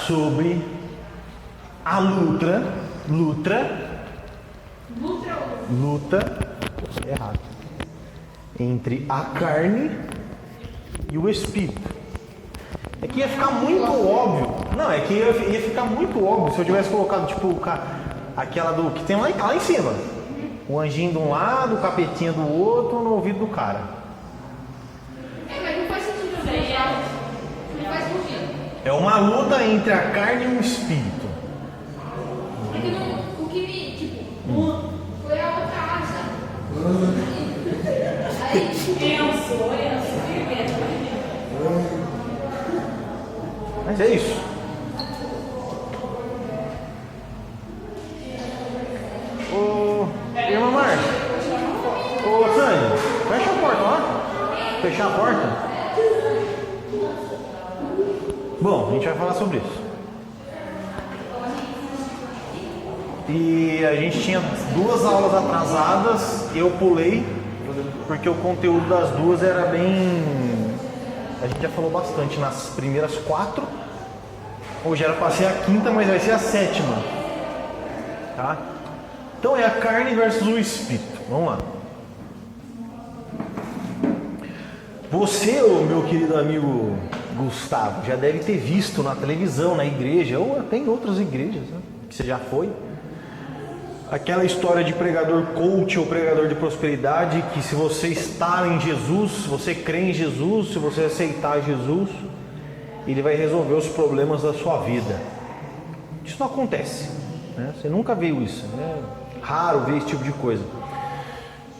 Sobre a luta errado, entre a carne e o espírito. É que ia ficar muito óbvio. Não, é que ia ficar muito óbvio se eu tivesse colocado tipo aquela do que tem lá em cima. O anjinho de um lado, o capetinha do outro no ouvido do cara. Mas não faz sentido isso aí. Não faz sentido. É uma luta entre a carne e o espírito. É que não, o que me, tipo, foi a outra asa. Aí, Mas é isso. Ô, irmã Marcia. Ô, Sânia, fecha a porta lá. Fechar a porta. Bom, a gente vai falar sobre isso. E a gente tinha 2 aulas atrasadas, eu pulei, porque o conteúdo das 2 era bem... A gente já falou bastante nas primeiras 4. Hoje era para ser a 5ª, mas vai ser a 7ª. Tá? Então é a carne versus o espírito. Vamos lá. Você, meu querido amigo Gustavo, já deve ter visto na televisão, na igreja, ou até em outras igrejas, né, que você já foi, aquela história de pregador coach ou pregador de prosperidade, que se você está em Jesus, se você crê em Jesus, se você aceitar Jesus, ele vai resolver os problemas da sua vida. Isso não acontece, né? Você nunca viu isso, é raro ver esse tipo de coisa.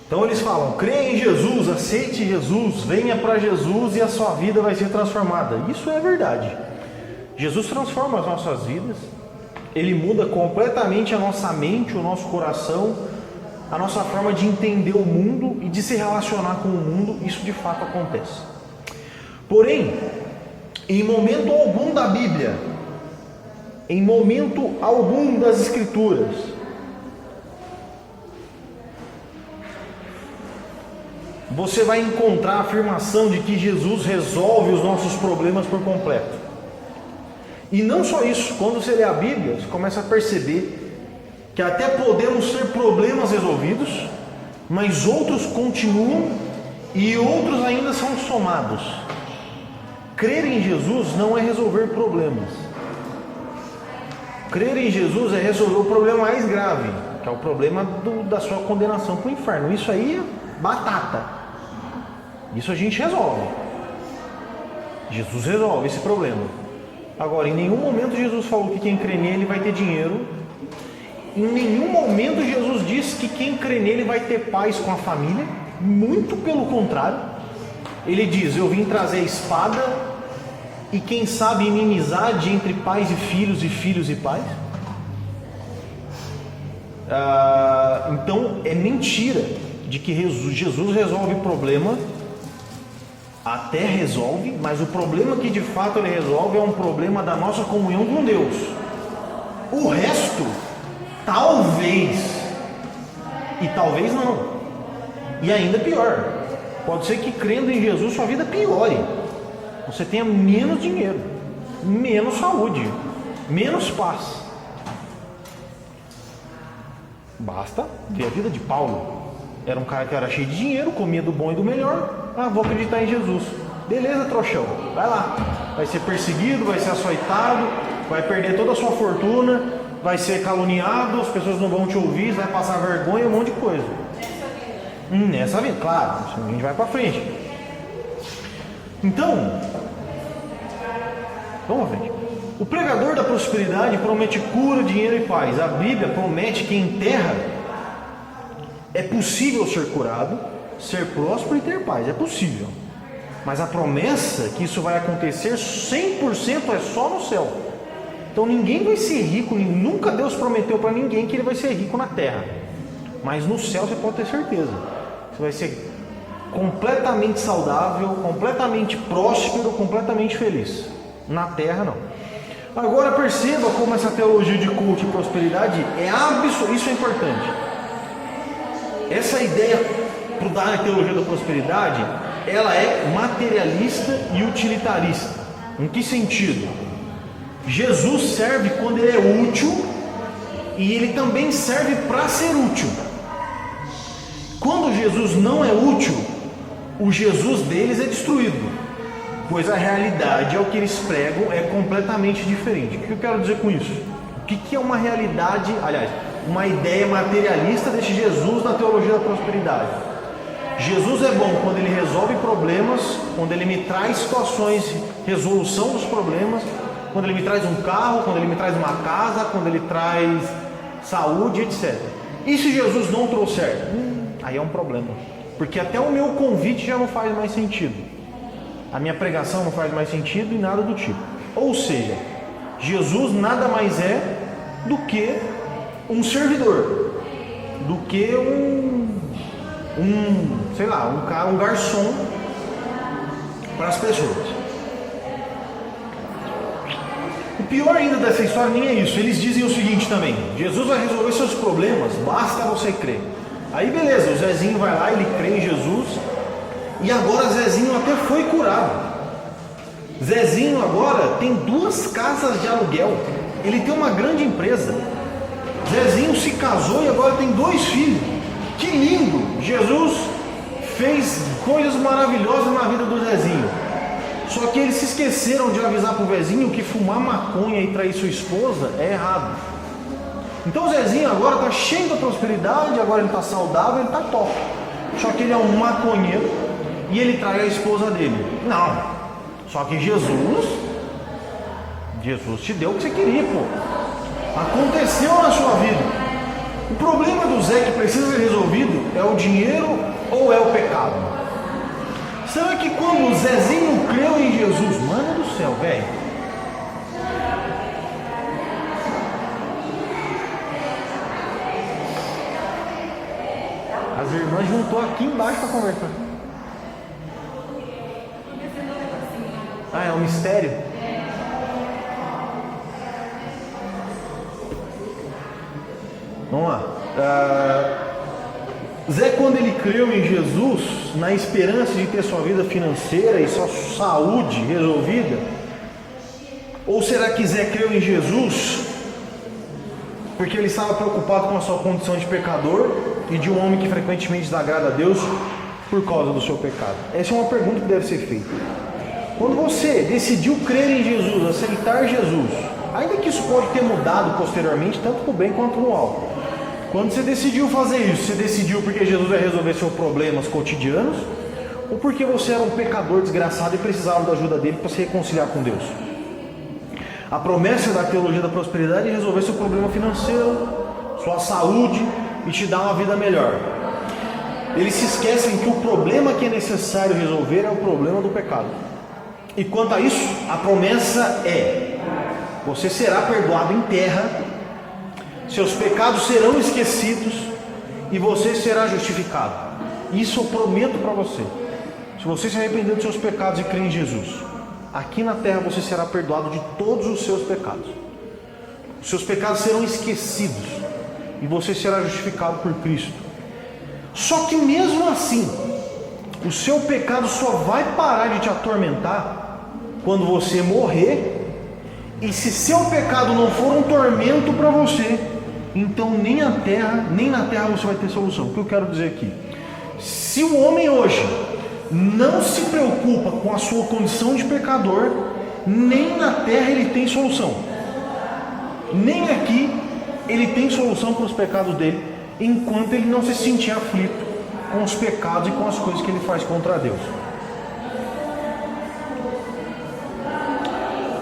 Então eles falam, creia em Jesus, aceite Jesus, venha para Jesus e a sua vida vai ser transformada. Isso é verdade. Jesus transforma as nossas vidas, Ele muda completamente a nossa mente, o nosso coração, a nossa forma de entender o mundo e de se relacionar com o mundo. Isso de fato acontece. Porém, em momento algum da Bíblia, em momento algum das Escrituras, você vai encontrar a afirmação de que Jesus resolve os nossos problemas por completo. E não só isso, quando você lê a Bíblia, você começa a perceber que até podemos ter problemas resolvidos, mas outros continuam e outros ainda são somados. Crer em Jesus não é resolver problemas. Crer em Jesus é resolver o problema mais grave, que é o problema da sua condenação para o inferno. Isso aí é batata. Isso a gente resolve. Jesus resolve esse problema. Agora, em nenhum momento Jesus falou que quem crê nele vai ter dinheiro. Em nenhum momento Jesus disse que quem crê nele vai ter paz com a família. Muito pelo contrário. Ele diz, eu vim trazer a espada e quem sabe inimizade entre pais e filhos e pais. Então é mentira de que Jesus resolve problema. Até resolve, mas o problema que de fato ele resolve é um problema da nossa comunhão com Deus. O resto, talvez, e talvez não. E ainda pior, pode ser que crendo em Jesus sua vida piore. Você tenha menos dinheiro, menos saúde, menos paz. Basta ver a vida de Paulo. Era um cara que era cheio de dinheiro, comia do bom e do melhor. Vou acreditar em Jesus. Beleza, trouxão, vai lá. Vai ser perseguido, vai ser açoitado, vai perder toda a sua fortuna, vai ser caluniado, as pessoas não vão te ouvir, vai passar vergonha, um monte de coisa. Nessa vida, claro, a gente vai pra frente. Então, vamos à frente. O pregador da prosperidade promete cura, dinheiro e paz. A Bíblia promete que em terra é possível ser curado, ser próspero e ter paz. É possível. Mas a promessa que isso vai acontecer 100% é só no céu. Então ninguém vai ser rico, nunca Deus prometeu para ninguém que ele vai ser rico na terra. Mas no céu você pode ter certeza. Você vai ser completamente saudável, completamente próspero, completamente feliz. Na terra não. Agora perceba como essa teologia de culto e prosperidade é absoluta. Isso é importante. Essa ideia da teologia da prosperidade, ela é materialista e utilitarista. Em que sentido? Jesus serve quando ele é útil e ele também serve para ser útil. Quando Jesus não é útil, o Jesus deles é destruído, pois a realidade, ao que eles pregam, é completamente diferente. O que eu quero dizer com isso? O que é uma realidade, aliás, uma ideia materialista desse Jesus na teologia da prosperidade? Jesus é bom quando ele resolve problemas, quando ele me traz situações, resolução dos problemas, quando ele me traz um carro, quando ele me traz uma casa, quando ele traz saúde, etc. E se Jesus não trouxer? Aí é um problema, porque até o meu convite já não faz mais sentido, a minha pregação não faz mais sentido e nada do tipo. Ou seja, Jesus nada mais é do que um servidor, do que um garçom para as pessoas. O pior ainda dessa história nem é isso. Eles dizem o seguinte também: Jesus vai resolver seus problemas, basta você crer. Aí beleza, o Zezinho vai lá, ele crê em Jesus, e agora Zezinho até foi curado. Zezinho agora tem 2 casas de aluguel, ele tem uma grande empresa. Zezinho se casou e agora tem 2 filhos. Que lindo! Jesus fez coisas maravilhosas na vida do Zezinho. Só que eles se esqueceram de avisar para o Zezinho que fumar maconha e trair sua esposa é errado. Então o Zezinho agora está cheio da prosperidade, agora ele está saudável, ele está top. Só que ele é um maconheiro e ele trai a esposa dele. Não. Só que Jesus te deu o que você queria, pô. Aconteceu na sua vida. O problema do Zé que precisa ser resolvido é o dinheiro ou é o pecado? Será que quando o Zezinho creu em Jesus, mano do céu, velho, as irmãs juntou aqui embaixo para conversar. Ah, é um mistério? Vamos lá. Zé, quando ele creu em Jesus, na esperança de ter sua vida financeira e sua saúde resolvida, ou será que Zé creu em Jesus porque ele estava preocupado com a sua condição de pecador e de um homem que frequentemente desagrada a Deus por causa do seu pecado? Essa é uma pergunta que deve ser feita. Quando você decidiu crer em Jesus, aceitar Jesus, ainda que isso pode ter mudado posteriormente, tanto para o bem quanto no mal. Quando você decidiu fazer isso, você decidiu porque Jesus vai resolver seus problemas cotidianos, ou porque você era um pecador desgraçado e precisava da ajuda dele para se reconciliar com Deus? A promessa da teologia da prosperidade é resolver seu problema financeiro, sua saúde e te dar uma vida melhor. Eles se esquecem que o problema que é necessário resolver é o problema do pecado. E quanto a isso, a promessa é: você será perdoado em terra, seus pecados serão esquecidos e você será justificado. Isso eu prometo para você. Se você se arrepender dos seus pecados e crer em Jesus, aqui na terra você será perdoado de todos os seus pecados. Os seus pecados serão esquecidos e você será justificado por Cristo. Só que mesmo assim, o seu pecado só vai parar de te atormentar quando você morrer. E se seu pecado não for um tormento para você, então nem na terra você vai ter solução. O que eu quero dizer aqui? Se o homem hoje não se preocupa com a sua condição de pecador, nem na terra ele tem solução. Nem aqui ele tem solução para os pecados dele, enquanto ele não se sentir aflito com os pecados e com as coisas que ele faz contra Deus.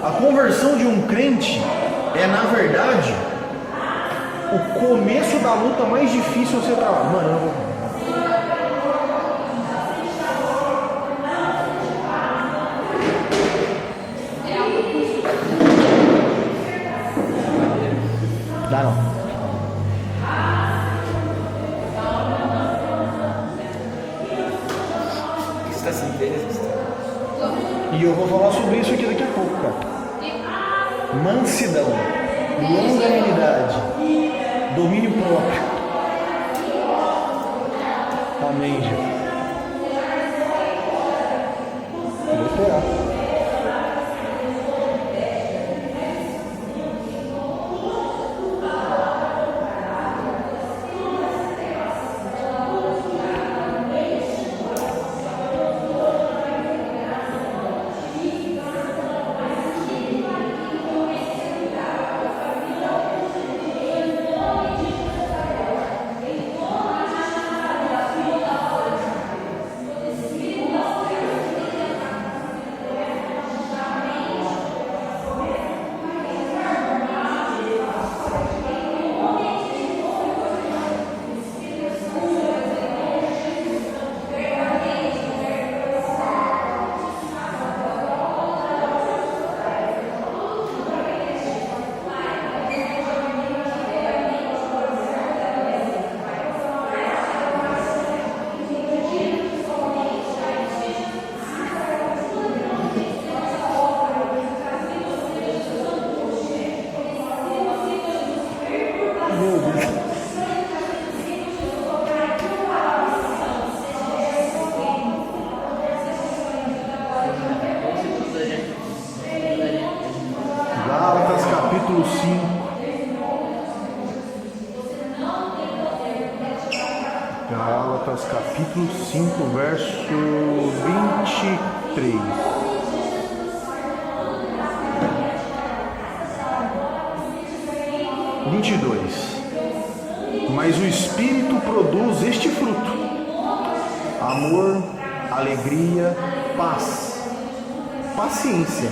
A conversão de um crente é, na verdade, o começo da luta mais difícil você trabalhar. Mano, eu não vou... Dá não. Está sem férias? E eu vou falar sobre isso aqui daqui a pouco, cara. Mansidão, longanimidade, domínio próprio. Amém, gente. Vou esperar. Gálatas capítulo 5. Gálatas capítulo 5, verso 23. Mas o Espírito produz este fruto: amor, alegria, paz, paciência,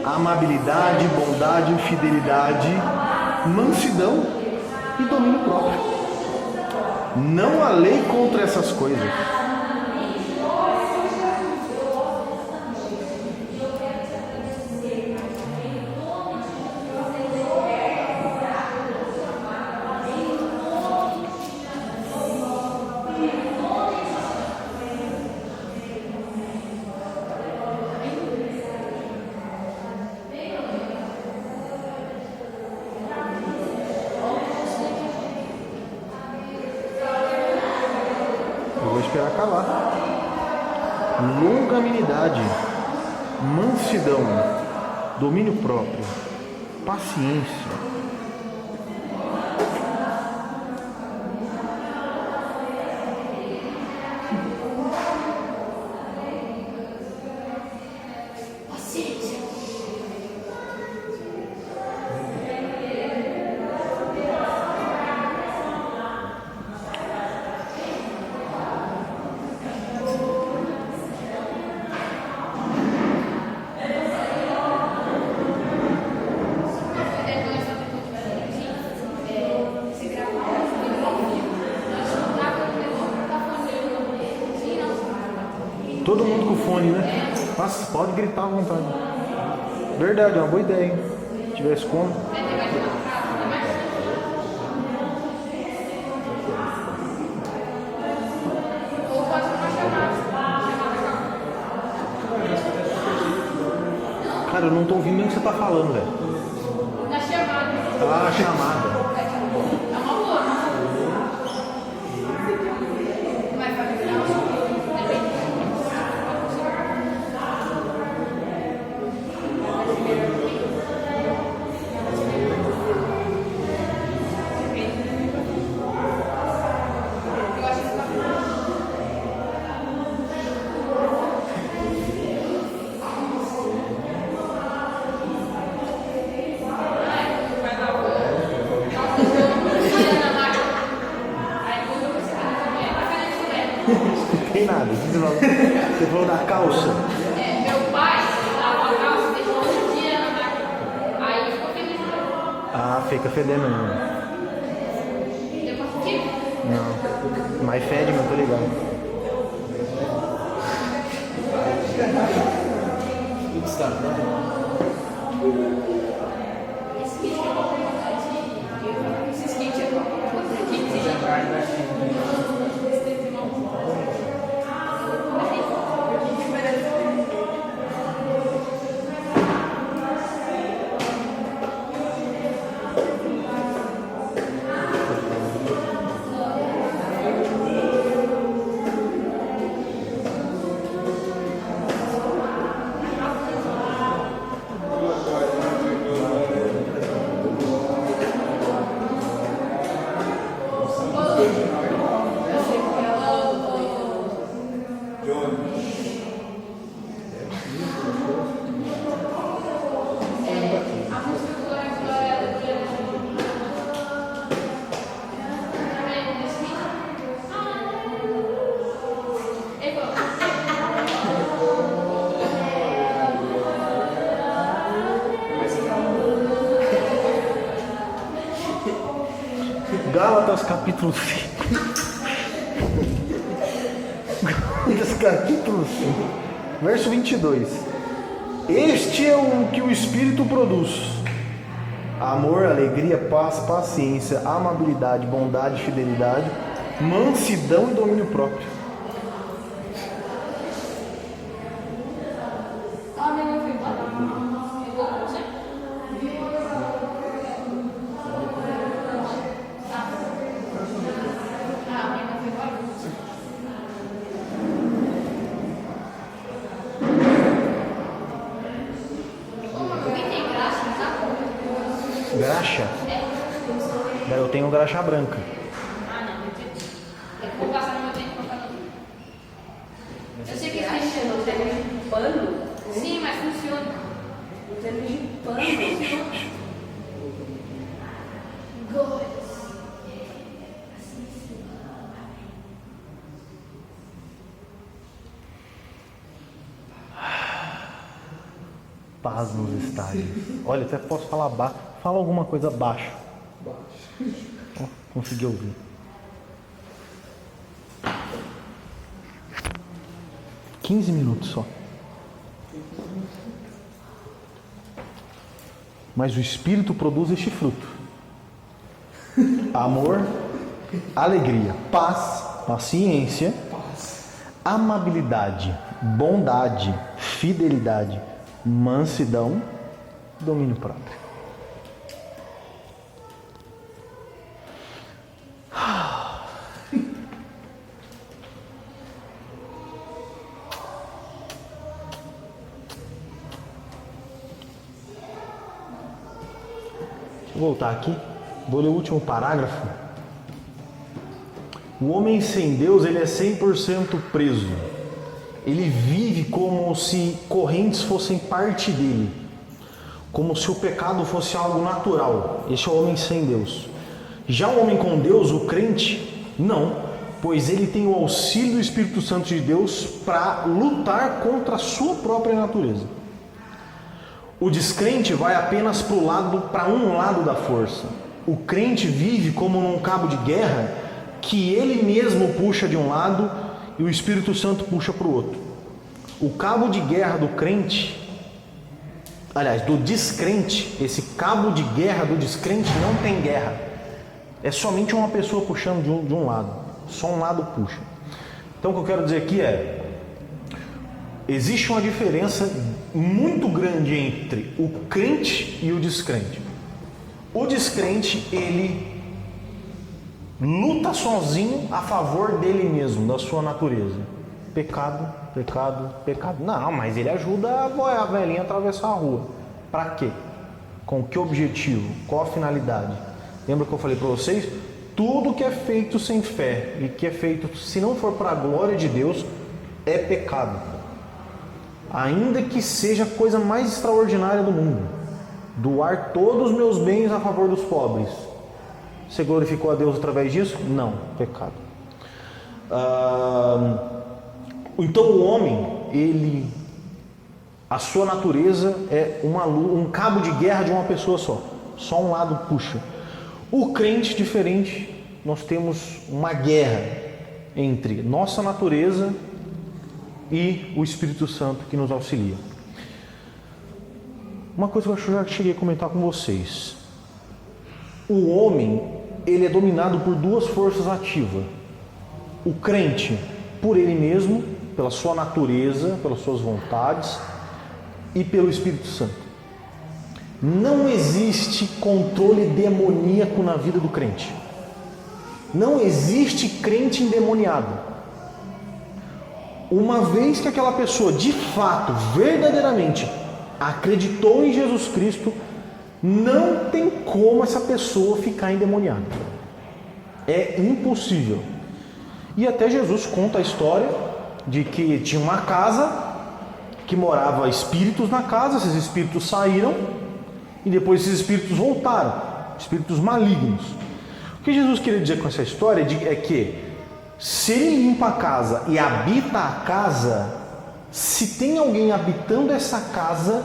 amabilidade, bondade, fidelidade, mansidão e domínio próprio. Não há lei contra essas coisas. Esperar calar. Longanimidade, mansidão, domínio próprio, paciência. Todo mundo com fone, né? Nossa, pode gritar à vontade. Verdade, é uma boa ideia, hein? Se tivesse como. Cara, eu não tô ouvindo nem o que você tá falando, velho. Na chamada. Ah, chamada. É uma boa. Mas vai virar Não tem nada. Você falou da calça. meu pai lavou a calça, deixou um dia na máquina. Aí ficou feliz. Ah, fica fedendo ainda. Deu positivo? Não. Mas fede, mas tô ligado. Tudo está Esse skate é bom. Gálatas capítulo 5. Gálatas capítulo 5, verso 22. Este é o que o Espírito produz: amor, alegria, paz, paciência, amabilidade, bondade, fidelidade, mansidão e domínio próprio. Ah, minha mãe foi embora. Ficou com você? Ah, minha mãe foi embora. Ô, mas alguém tem graça? Graxa? Daí eu tenho graxa branca. Ah, não, entendi. É que eu vou passar no meu tempo pra cada um. Eu sei que existe. No termo de pano? Sim, mas funciona. No termo de pano. Glórias. Paz nos estádios. Olha, até posso falar baixo. Fala alguma coisa baixo. Ó, consegui ouvir. $15 minutos só. Mas o Espírito produz este fruto: amor, alegria, paz, paciência, amabilidade, bondade, fidelidade, mansidão, domínio próprio. Vou voltar aqui, vou ler o último parágrafo. O homem sem Deus, ele é 100% preso. Ele vive como se correntes fossem parte dele, como se o pecado fosse algo natural. Esse é o homem sem Deus. Já o homem com Deus, o crente, não, pois ele tem o auxílio do Espírito Santo de Deus para lutar contra a sua própria natureza. O descrente vai apenas para um lado da força. O crente vive como num cabo de guerra que ele mesmo puxa de um lado e o Espírito Santo puxa para o outro. O cabo de guerra do crente, aliás, do descrente, esse cabo de guerra do descrente não tem guerra. É somente uma pessoa puxando de um lado. Só um lado puxa. Então o que eu quero dizer aqui é: existe uma diferença muito grande entre o crente e o descrente. O descrente, ele luta sozinho a favor dele mesmo, da sua natureza. Pecado, pecado, pecado. Não, mas ele ajuda a velhinha a atravessar a rua. Para quê? Com que objetivo? Qual a finalidade? Lembra que eu falei para vocês? Tudo que é feito sem fé e que é feito, se não for para a glória de Deus, é pecado. Ainda que seja a coisa mais extraordinária do mundo. Doar todos os meus bens a favor dos pobres. Você glorificou a Deus através disso? Não, pecado. Então o homem, a sua natureza é um cabo de guerra de uma pessoa só. Só um lado puxa. O crente, diferente, nós temos uma guerra entre nossa natureza e o Espírito Santo que nos auxilia. Uma coisa que eu já cheguei a comentar com vocês: o homem, ele é dominado por duas forças ativas. O crente, por ele mesmo, pela sua natureza, pelas suas vontades, e pelo Espírito Santo. Não existe controle demoníaco na vida do crente. Não existe crente endemoniado. Uma vez que aquela pessoa de fato, verdadeiramente acreditou em Jesus Cristo, não tem como essa pessoa ficar endemoniada. É impossível. E até Jesus conta a história de que tinha uma casa que morava espíritos na casa, esses espíritos saíram e depois esses espíritos voltaram, espíritos malignos. O que Jesus queria dizer com essa história é que se ele limpa a casa e habita a casa, se tem alguém habitando essa casa,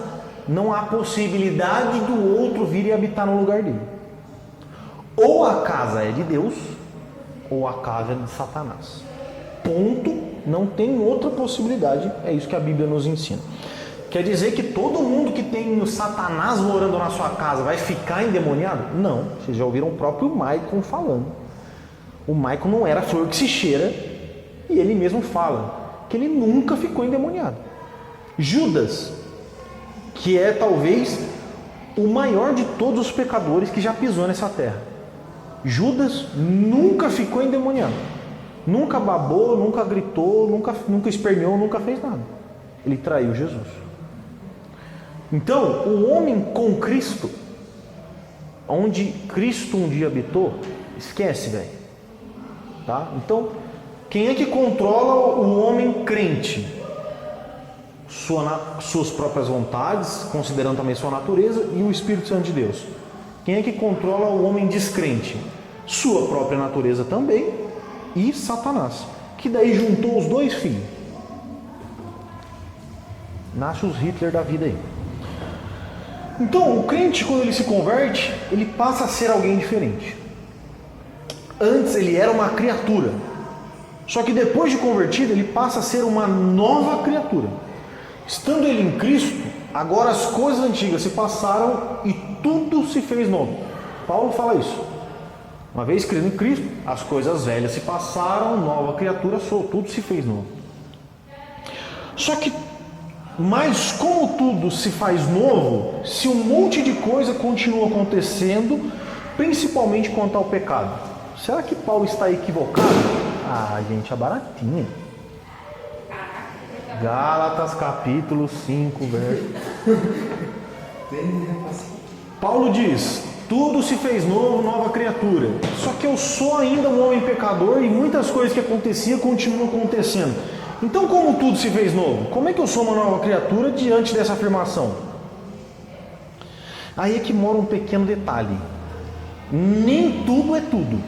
não há possibilidade do outro vir e habitar no lugar dele. Ou a casa é de Deus, ou a casa é de Satanás. Ponto. Não tem outra possibilidade. É isso que a Bíblia nos ensina. Quer dizer que todo mundo que tem o Satanás morando na sua casa vai ficar endemoniado? Não. Vocês já ouviram o próprio Maicon falando. O Maicon não era flor que se cheira, e ele mesmo fala que ele nunca ficou endemoniado. Judas, que é talvez o maior de todos os pecadores que já pisou nessa terra, Judas nunca ficou endemoniado. Nunca babou, nunca gritou, nunca esperneou, nunca fez nada. Ele traiu Jesus. Então, o homem com Cristo, onde Cristo um dia habitou, esquece, velho. Tá? Então, quem é que controla o homem crente? Suas próprias vontades, considerando também sua natureza, e o Espírito Santo de Deus. Quem é que controla o homem descrente? Sua própria natureza também e Satanás, que daí juntou os dois filhos. Nasce os Hitler da vida aí. Então, o crente, quando ele se converte, ele passa a ser alguém diferente. Antes ele era uma criatura. Só que depois de convertido, ele passa a ser uma nova criatura. Estando ele em Cristo, agora as coisas antigas se passaram e tudo se fez novo. Paulo fala isso. Uma vez crendo em Cristo, as coisas velhas se passaram, nova criatura sou, tudo se fez novo. Só que, mas como tudo se faz novo, se um monte de coisa continua acontecendo, principalmente quanto ao pecado. Será que Paulo está equivocado? Ah, gente, é baratinha. Gálatas capítulo 5, verso. Paulo diz: tudo se fez novo, nova criatura. Só que eu sou ainda um homem pecador e muitas coisas que aconteciam continuam acontecendo. Então, como tudo se fez novo? Como é que eu sou uma nova criatura diante dessa afirmação? Aí é que mora um pequeno detalhe. Nem tudo é tudo.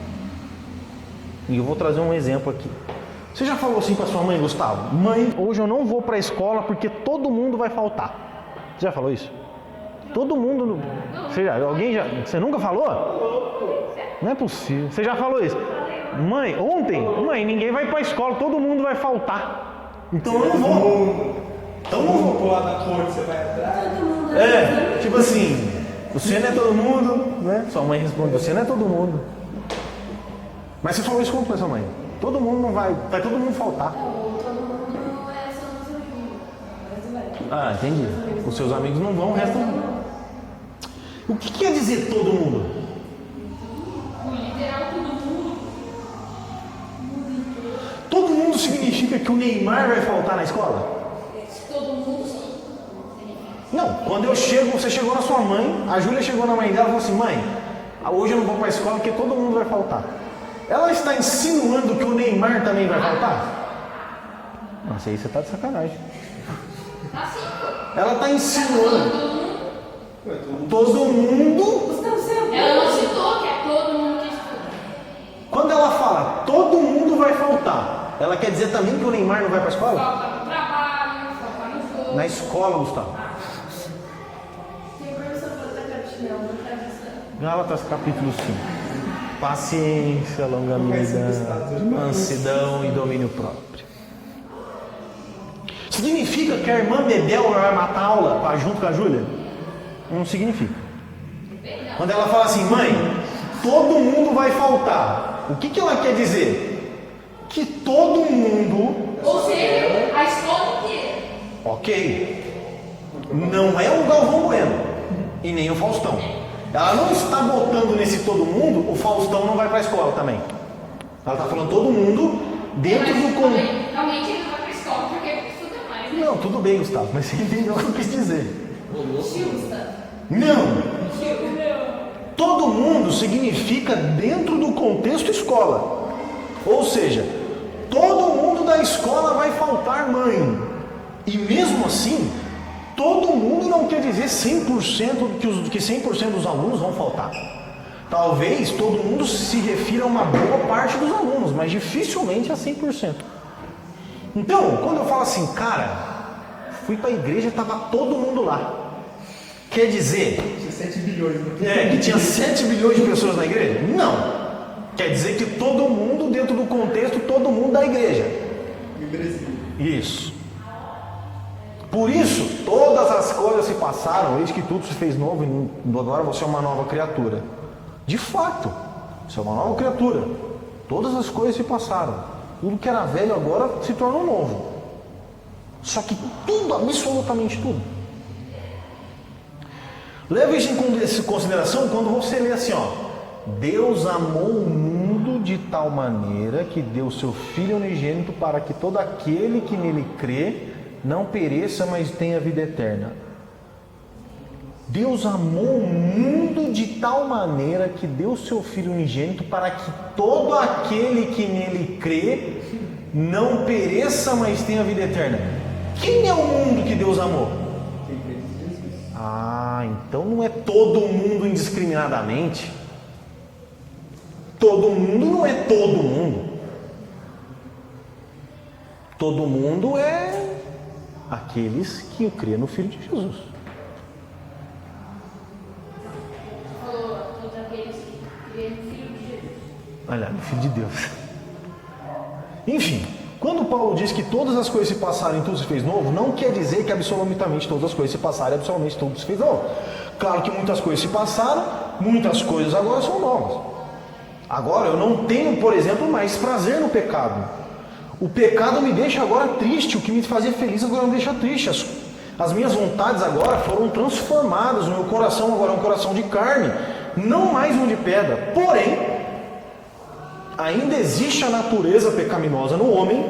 E eu vou trazer um exemplo aqui. Você já falou assim para sua mãe, Gustavo? Mãe, hoje eu não vou para a escola porque todo mundo vai faltar. Você já falou isso? Todo mundo. Você nunca falou? Não é possível. Você já falou isso? Mãe, ontem? Mãe, ninguém vai para a escola, todo mundo vai faltar. Então eu não vou. Então eu não vou pular na porta, você vai atrás. Tipo assim, você não é todo mundo, né? Sua mãe responde, você não é todo mundo. Mas você falou isso como para sua mãe? Todo mundo não vai todo mundo faltar. Todo mundo é só no seu filho. Ah, entendi. Os seus amigos não vão, o resto não. O que quer dizer todo mundo? O literal todo mundo. Todo mundo significa que o Neymar vai faltar na escola? Todo mundo sim. Não, quando eu chego, você chegou na sua mãe, a Júlia chegou na mãe dela e falou assim: mãe, hoje eu não vou para a escola porque todo mundo vai faltar. Ela está insinuando que o Neymar também vai faltar? Nossa, aí você está de sacanagem. Assim, pô. Ela está insinuando. Todo mundo. Ela não citou que é todo mundo que estuda. Quando ela fala todo mundo vai faltar, ela quer dizer também que o Neymar não vai para a escola? Falta no trabalho, falta no jogo. Na escola, Gustavo. Tem professor que tá de chinelo, não tá de Gálatas capítulo 5. Paciência, longanimidade, mansidão e domínio próprio. Significa que a irmã Bebel vai matar a aula junto com a Júlia? Não significa. Quando ela fala assim, mãe, todo mundo vai faltar. O que ela quer dizer? Que todo mundo... Ou seja, a escola inteira. Ok. Não é o Galvão Bueno e nem o Faustão. Ela não está botando nesse todo mundo, o Faustão não vai para a escola também. Ela está falando todo mundo dentro do... Realmente ele não vai para a escola porque estuda mais, né? Não, tudo bem, Gustavo, mas você entendeu o que eu quis dizer. Gustavo. Não! Todo mundo significa dentro do contexto escola. Ou seja, todo mundo da escola vai faltar, mãe. E mesmo assim, todo mundo não quer dizer 100% que 100% dos alunos vão faltar. Talvez todo mundo se refira a uma boa parte dos alunos, mas dificilmente a 100%. Então, quando eu falo assim, cara, fui para a igreja e estava todo mundo lá. Quer dizer... Tinha 7 bilhões. que tinha 7 bilhões de pessoas na igreja? Não. Quer dizer que todo mundo, dentro do contexto, todo mundo da igreja. E Brasil. Isso. Por isso, todas as coisas se passaram, eis que tudo se fez novo, e agora você é uma nova criatura. De fato, você é uma nova criatura. Todas as coisas se passaram. Tudo que era velho agora se tornou novo. Só que tudo, absolutamente tudo. Leve isso em consideração quando você lê assim, ó. Deus amou o mundo de tal maneira que deu seu Filho unigênito para que todo aquele que nele crê não pereça, mas tenha vida eterna. Deus amou o mundo de tal maneira que deu seu Filho unigênito para que todo aquele que nele crê não pereça, mas tenha vida eterna. Quem é o mundo que Deus amou? Quem crê em Jesus. Ah, então não é todo mundo indiscriminadamente. Todo mundo não é todo mundo. Todo mundo é aqueles que crê no Filho de Jesus. Falou todos aqueles que creem no Filho de Jesus. Olha, no Filho de Deus. Enfim, quando Paulo diz que todas as coisas se passaram e tudo se fez novo, não quer dizer que absolutamente todas as coisas se passaram e absolutamente tudo se fez novo. Claro que muitas coisas se passaram, muitas coisas agora são novas. Agora eu não tenho, por exemplo, mais prazer no pecado. O pecado me deixa agora triste, o que me fazia feliz agora me deixa triste. As minhas vontades agora foram transformadas, o meu coração agora é um coração de carne, não mais um de pedra. Porém, ainda existe a natureza pecaminosa no homem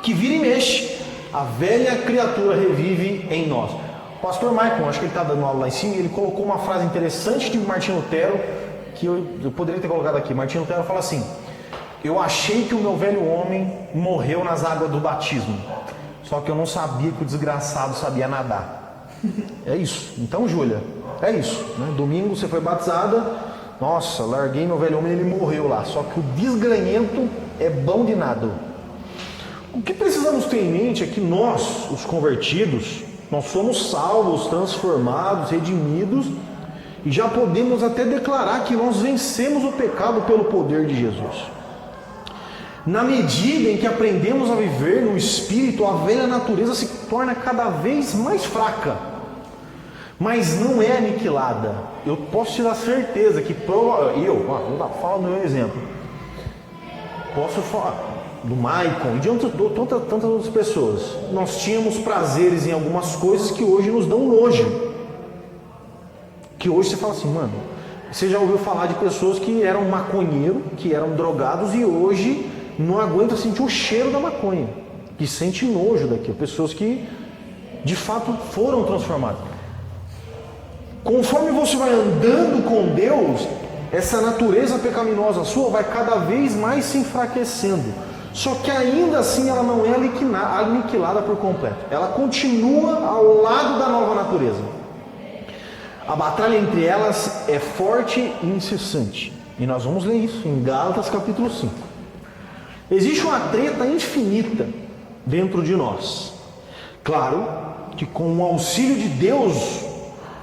que vira e mexe. A velha criatura revive em nós. O pastor Michael, acho que ele está dando aula lá em cima, ele colocou uma frase interessante de Martinho Lutero, que eu poderia ter colocado aqui. Martinho Lutero fala assim: eu achei que o meu velho homem morreu nas águas do batismo, só que eu não sabia que o desgraçado sabia nadar. É isso. Então, Júlia, é isso, né? Domingo você foi batizada, nossa, larguei meu velho homem e ele morreu lá, só que o desgranhento é bom de nada. O que precisamos ter em mente é que nós, os convertidos, nós somos salvos, transformados, redimidos, e já podemos até declarar que nós vencemos o pecado pelo poder de Jesus. Na medida em que aprendemos a viver no Espírito, a velha natureza se torna cada vez mais fraca, mas não é aniquilada. Eu posso te dar certeza que vou falar do meu exemplo. Posso falar do Maicon e de tantas outras pessoas. Nós tínhamos prazeres em algumas coisas que hoje nos dão nojo. Que hoje você fala assim, mano, você já ouviu falar de pessoas que eram maconheiros, que eram drogados e hoje não aguentam sentir o cheiro da maconha, que sente nojo daquilo. Pessoas que de fato foram transformadas. Conforme você vai andando com Deus, essa natureza pecaminosa sua vai cada vez mais se enfraquecendo. Só que ainda assim ela não é aniquilada por completo. Ela continua ao lado da nova natureza. A batalha entre elas é forte e incessante. E nós vamos ler isso em Gálatas capítulo 5. Existe uma treta infinita dentro de nós. Claro que com o auxílio de Deus,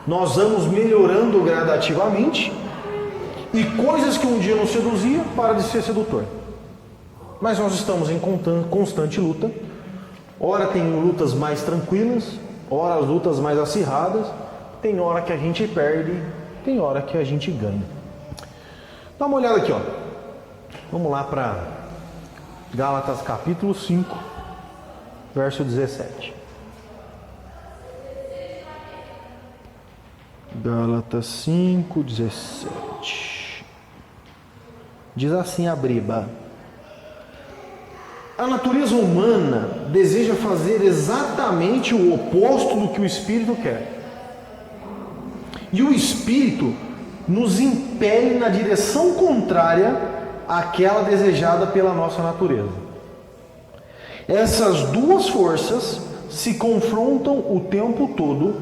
nós vamos melhorando gradativamente. E coisas que um dia nos seduzia, para de ser sedutor. Mas nós estamos em constante luta. Ora tem lutas mais tranquilas, ora as lutas mais acirradas. Tem hora que a gente perde, tem hora que a gente ganha. Dá uma olhada aqui, ó. Vamos lá para Gálatas capítulo 5, verso 17. Gálatas 5, 17. Diz assim a Briba: a natureza humana deseja fazer exatamente o oposto do que o Espírito quer. E o Espírito nos impele na direção contrária àquela desejada pela nossa natureza. Essas duas forças se confrontam o tempo todo,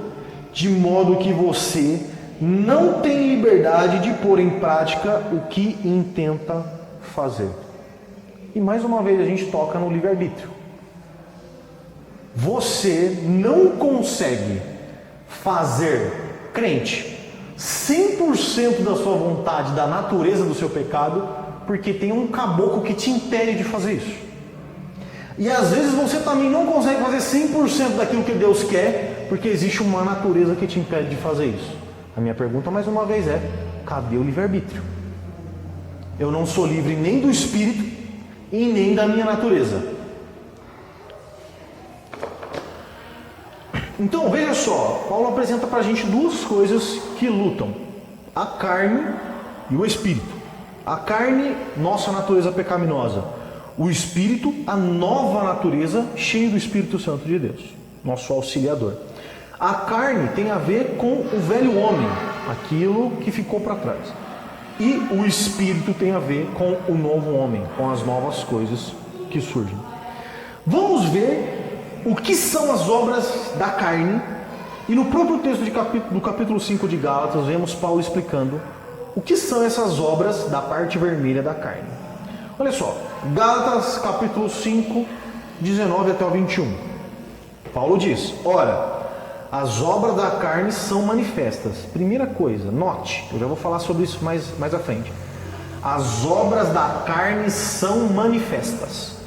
de modo que você não tem liberdade de pôr em prática o que intenta fazer. E mais uma vez a gente toca no livre-arbítrio. Você não consegue fazer, crente, 100% da sua vontade, da natureza do seu pecado, porque tem um caboclo que te impede de fazer isso. E às vezes você também não consegue fazer 100% daquilo que Deus quer, porque existe uma natureza que te impede de fazer isso. A minha pergunta mais uma vez é: cadê o livre-arbítrio? Eu não sou livre nem do Espírito e nem da minha natureza. Então veja só, Paulo apresenta para a gente duas coisas que lutam: a carne e o Espírito. A carne, nossa natureza pecaminosa. O Espírito, a nova natureza, cheia do Espírito Santo de Deus, nosso auxiliador. A carne tem a ver com o velho homem, aquilo que ficou para trás. E o espírito tem a ver com o novo homem, com as novas coisas que surgem. Vamos ver o que são as obras da carne. E no próprio texto do capítulo 5 de Gálatas, vemos Paulo explicando o que são essas obras da parte vermelha da carne. Olha só, Gálatas capítulo 5, 19 até o 21. Paulo diz: ora, as obras da carne são manifestas. Primeira coisa, note, eu já vou falar sobre isso mais à frente. As obras da carne são manifestas.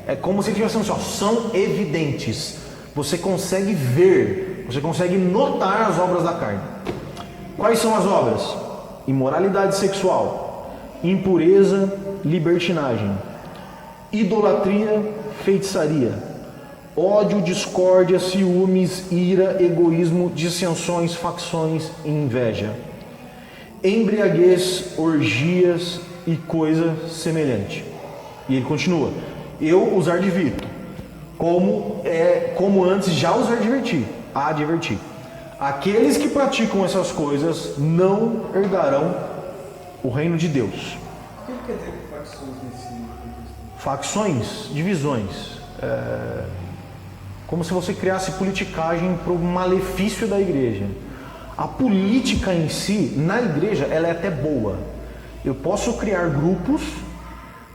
É como se estivesse assim, ó, são evidentes. Você consegue ver, você consegue notar as obras da carne. Quais são as obras? Imoralidade sexual, impureza, libertinagem, idolatria, feitiçaria, ódio, discórdia, ciúmes, ira, egoísmo, dissensões, facções e inveja, embriaguez, orgias e coisa semelhante. E ele continua: eu os advirto, como antes já os adverti, aqueles que praticam essas coisas não herdarão o reino de Deus. O que quer dizer facções nesse contexto? Facções, divisões. Como se você criasse politicagem para o malefício da igreja. A política em si, na igreja, ela é até boa. Eu posso criar grupos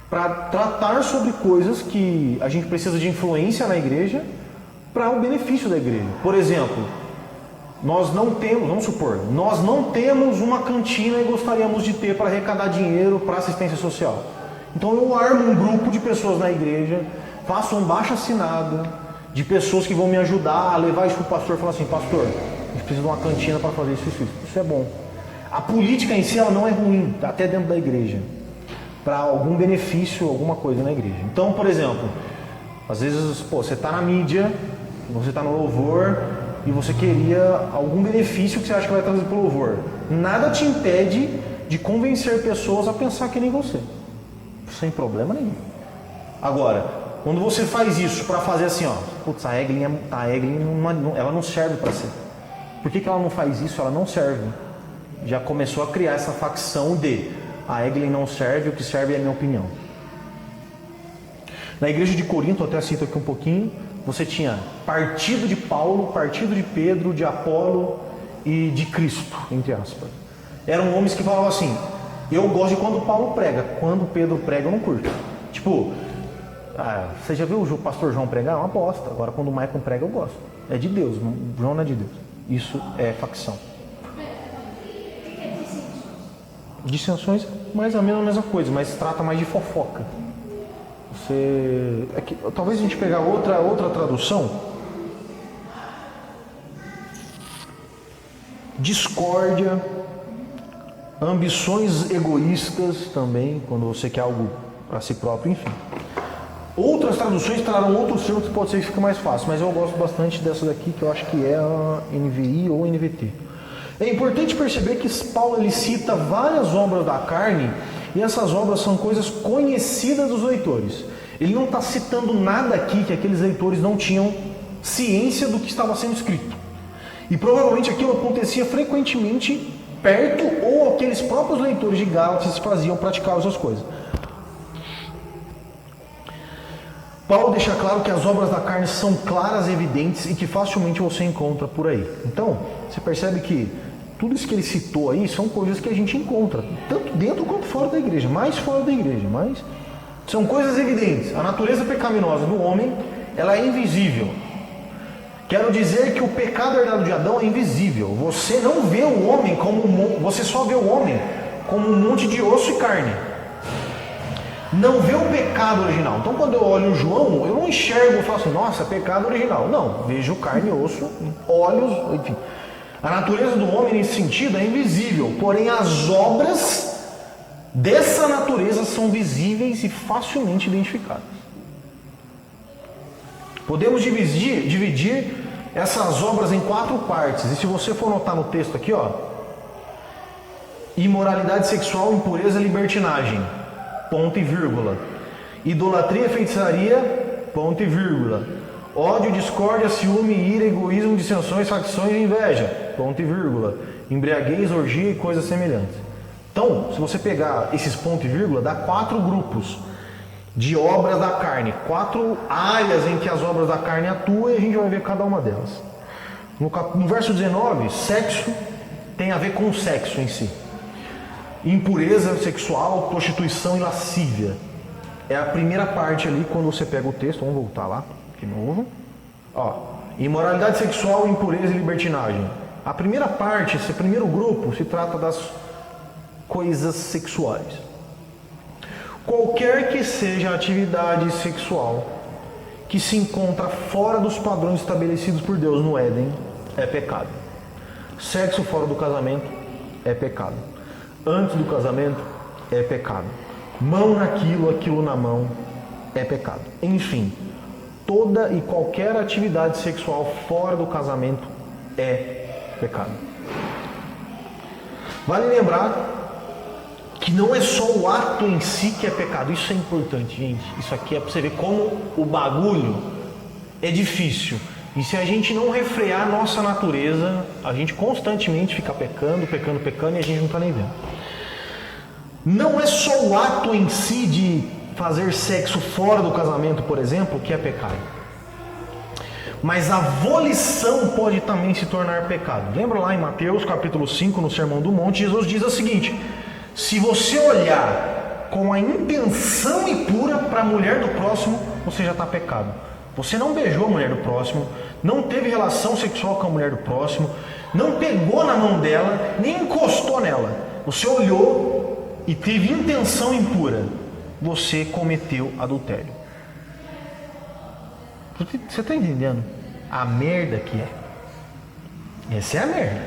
para tratar sobre coisas que a gente precisa de influência na igreja para o benefício da igreja. Por exemplo, nós não temos uma cantina e gostaríamos de ter para arrecadar dinheiro para assistência social. Então eu armo um grupo de pessoas na igreja, faço um baixo-assinado de pessoas que vão me ajudar a levar isso para o pastor e falar assim: pastor, a gente precisa de uma cantina para fazer isso. Isso é bom. A política em si ela não é ruim, até dentro da igreja, para algum benefício, alguma coisa na igreja. Então, por exemplo, às vezes você está na mídia, você está no louvor e você queria algum benefício que você acha que vai trazer para o louvor. Nada te impede de convencer pessoas a pensar que nem você, sem problema nenhum. Agora, quando você faz isso para fazer assim, ó, putz, a Eglin ela não serve para ser. Por que ela não faz isso? Ela não serve. Já começou a criar essa facção de a Eglin não serve, o que serve é a minha opinião. Na igreja de Corinto, até cito aqui um pouquinho, você tinha partido de Paulo, partido de Pedro, de Apolo e de Cristo, entre aspas. Eram homens que falavam assim: eu gosto de quando Paulo prega, quando Pedro prega eu não curto. Tipo, você já viu o pastor João pregar? É uma bosta. Agora quando o Maicon prega eu gosto. É de Deus, João não é de Deus. Isso é facção. Dissensões, mais ou menos a mesma coisa, mas trata mais de fofoca. Talvez a gente pegar outra tradução. Discórdia, ambições egoístas também, quando você quer algo para si próprio, enfim. Outras traduções trarão outros termos que pode ser que fique mais fácil, mas eu gosto bastante dessa daqui, que eu acho que é a NVI ou NVT. É importante perceber que Paulo ele cita várias obras da carne, e essas obras são coisas conhecidas dos leitores. Ele não está citando nada aqui que aqueles leitores não tinham ciência do que estava sendo escrito. E provavelmente aquilo acontecia frequentemente perto ou aqueles próprios leitores de Gálatas praticavam essas coisas. Paulo deixa claro que as obras da carne são claras, evidentes e que facilmente você encontra por aí. Então, você percebe que tudo isso que ele citou aí são coisas que a gente encontra, tanto dentro quanto fora da igreja, mais fora da igreja, mas são coisas evidentes. A natureza pecaminosa do homem, ela é invisível. Quero dizer que o pecado herdado de Adão é invisível. Você não vê o homem você só vê o homem como um monte de osso e carne. Não vê o pecado original. Então quando eu olho o João, eu não enxergo e falo assim: nossa, pecado original. Não, vejo carne, osso, olhos, enfim. A natureza do homem nesse sentido é invisível, porém as obras dessa natureza são visíveis e facilmente identificadas. Podemos dividir essas obras em 4 partes. E se você for notar no texto aqui, ó, imoralidade sexual, impureza, libertinagem, ponto e vírgula. Idolatria, feitiçaria, ponto e vírgula. Ódio, discórdia, ciúme, ira, egoísmo, dissensões, facções e inveja, ponto e vírgula. embriaguez, orgia e coisas semelhantes. Então, se você pegar esses pontos e vírgula, dá 4 grupos de obras da carne, 4 áreas em que as obras da carne atuam e a gente vai ver cada uma delas. No verso 19, sexo tem a ver com o sexo em si. Impureza sexual, prostituição e lascívia. É a primeira parte ali quando você pega o texto. Vamos voltar lá, de novo. Ó, imoralidade sexual, impureza e libertinagem. A primeira parte, esse primeiro grupo, se trata das coisas sexuais. Qualquer que seja a atividade sexual que se encontra fora dos padrões estabelecidos por Deus no Éden é pecado. Sexo fora do casamento é pecado. Antes do casamento é pecado. Mão naquilo, aquilo na mão é pecado. Enfim, toda e qualquer atividade sexual fora do casamento é pecado. Vale lembrar que não é só o ato em si que é pecado. Isso é importante, gente. Isso aqui é para você ver como o bagulho é difícil. E se a gente não refrear a nossa natureza, a gente constantemente fica pecando e a gente não está nem vendo. Não é só o ato em si de fazer sexo fora do casamento, por exemplo, que é pecado. Mas a volição pode também se tornar pecado. Lembra lá em Mateus capítulo 5, no Sermão do Monte, Jesus diz o seguinte: se você olhar com a intenção impura para a mulher do próximo, você já está pecado. Você não beijou a mulher do próximo, não teve relação sexual com a mulher do próximo, não pegou na mão dela, nem encostou nela. Você olhou e teve intenção impura. Você cometeu adultério. Você está entendendo a merda que é? Essa é a merda.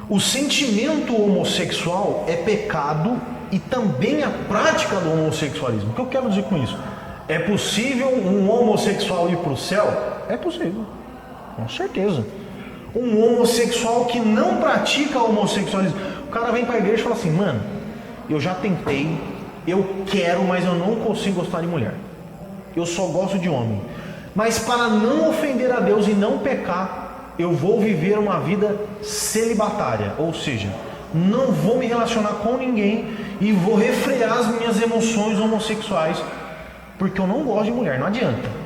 O sentimento homossexual é pecado e também a prática do homossexualismo. O que eu quero dizer com isso? É possível um homossexual ir para o céu? É possível, com certeza. Um homossexual que não pratica homossexualismo, o cara vem para a igreja e fala assim: mano, eu já tentei, eu quero, mas eu não consigo gostar de mulher. Eu só gosto de homem. Mas para não ofender a Deus e não pecar, eu vou viver uma vida celibatária, ou seja, não vou me relacionar com ninguém e vou refrear as minhas emoções homossexuais, porque eu não gosto de mulher. Não adianta.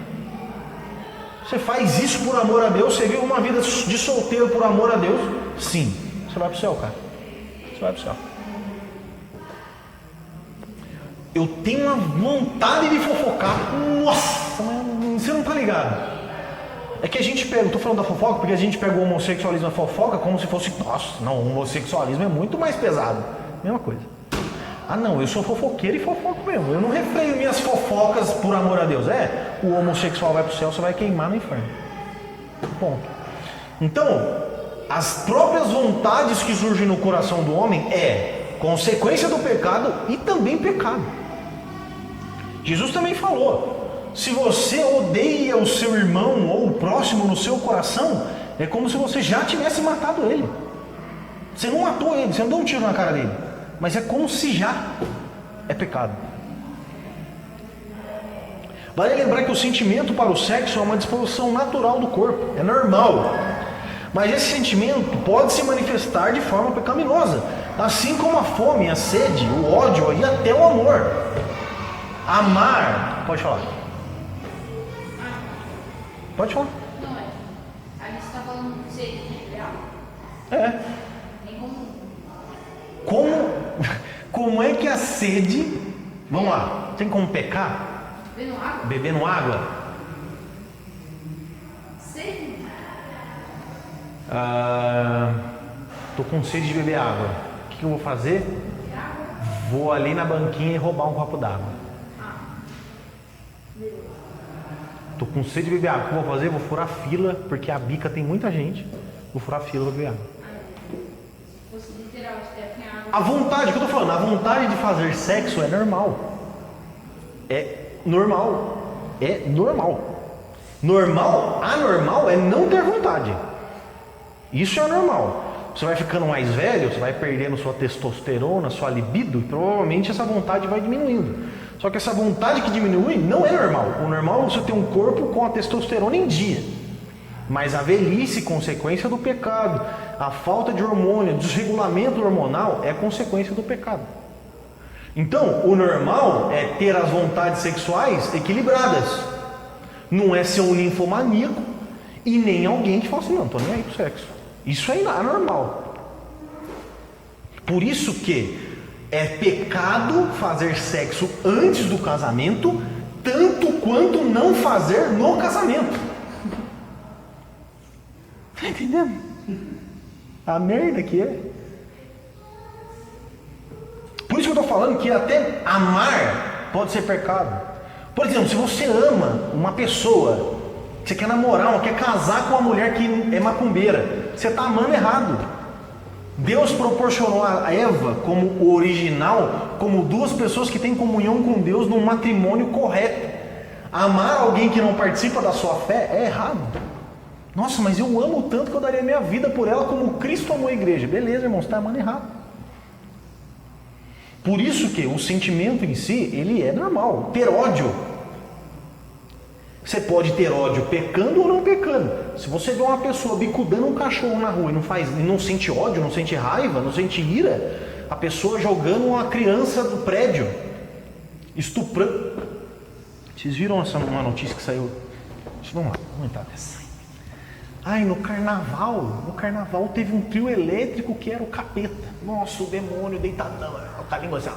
Você faz isso por amor a Deus? Você vive uma vida de solteiro por amor a Deus? Sim. Você vai para o céu, cara. Você vai para o céu. Eu tenho uma vontade de fofocar. Nossa, mas você não tá ligado. É que a gente pega, eu tô falando da fofoca porque a gente pega o homossexualismo e a fofoca como se fosse, nossa, não, o homossexualismo é muito mais pesado. Mesma coisa. Ah não, eu sou fofoqueiro e fofoco mesmo. Eu não refreio minhas fofocas por amor a Deus. É, o homossexual vai pro céu, você vai queimar no inferno. Ponto. Então, as próprias vontades que surgem no coração do homem é consequência do pecado e também pecado. Jesus também falou: se você odeia o seu irmão ou o próximo no seu coração, é como se você já tivesse matado ele. Você não matou ele, você não deu um tiro na cara dele, mas é como se já é pecado. Vale lembrar que o sentimento para o sexo é uma disposição natural do corpo, é normal. Mas esse sentimento pode se manifestar de forma pecaminosa, assim como a fome, a sede, o ódio e até o amor. Amar, pode falar. Pode falar. Não é. A gente está falando de ser real. É. Nem Como é que a sede, vamos lá, tem como pecar? bebendo água? Bebendo água? Sede. Tô com sede de beber água. O que eu vou fazer? Vou ali na banquinha e roubar um copo d'água. Tô com sede de beber água. O que eu vou fazer? Vou furar fila, porque a bica tem muita gente. Vou furar fila para beber água. Se fosse literal, se tem água. A vontade, o que eu tô falando? A vontade de fazer sexo é normal. É normal. É normal. Normal, anormal é não ter vontade. Isso é normal. Você vai ficando mais velho, você vai perdendo sua testosterona, sua libido, e provavelmente essa vontade vai diminuindo. Só que essa vontade que diminui não é normal. O normal é você ter um corpo com a testosterona em dia. Mas a velhice, consequência do pecado. A falta de hormônio, desregulamento hormonal é consequência do pecado. Então, o normal é ter as vontades sexuais equilibradas. Não é ser um ninfomaníaco e nem alguém que fala assim, não, tô nem aí pro sexo. Isso é anormal. Por isso que é pecado fazer sexo antes do casamento, tanto quanto não fazer no casamento. Tá entendendo? A merda que é. Por isso que eu estou falando que até amar pode ser pecado. Por exemplo, se você ama uma pessoa, você quer namorar, quer casar com uma mulher que é macumbeira, você está amando errado. Deus proporcionou a Eva como o original, como duas pessoas que têm comunhão com Deus num matrimônio correto. Amar alguém que não participa da sua fé é errado. Nossa, mas eu amo tanto que eu daria minha vida por ela como Cristo amou a igreja. Beleza, irmão, você está amando errado. Por isso que o sentimento em si, ele é normal. Ter ódio. Você pode ter ódio pecando ou não pecando. Se você vê uma pessoa bicudando um cachorro na rua e não sente ódio, não sente raiva, não sente ira, a pessoa jogando uma criança do prédio, estuprando. Vocês viram uma notícia que saiu? Vamos lá, vamos entrar nessa. Ai, no carnaval teve um trio elétrico que era o capeta. Nossa, o demônio deitadão, o calinho assim,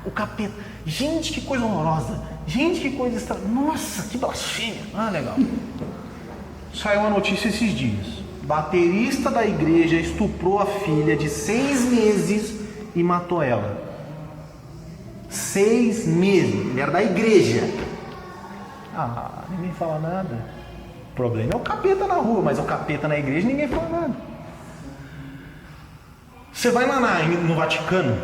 o capeta. Gente, que coisa horrorosa. Gente, que coisa estranha. Nossa, que blasfêmia. Ah, legal. Saiu uma notícia esses dias. Baterista da igreja estuprou a filha de 6 meses e matou ela. 6 meses. Ele era da igreja. Ah, ninguém fala nada. O problema é o capeta na rua, mas o capeta na igreja ninguém fala nada. Você vai lá no Vaticano,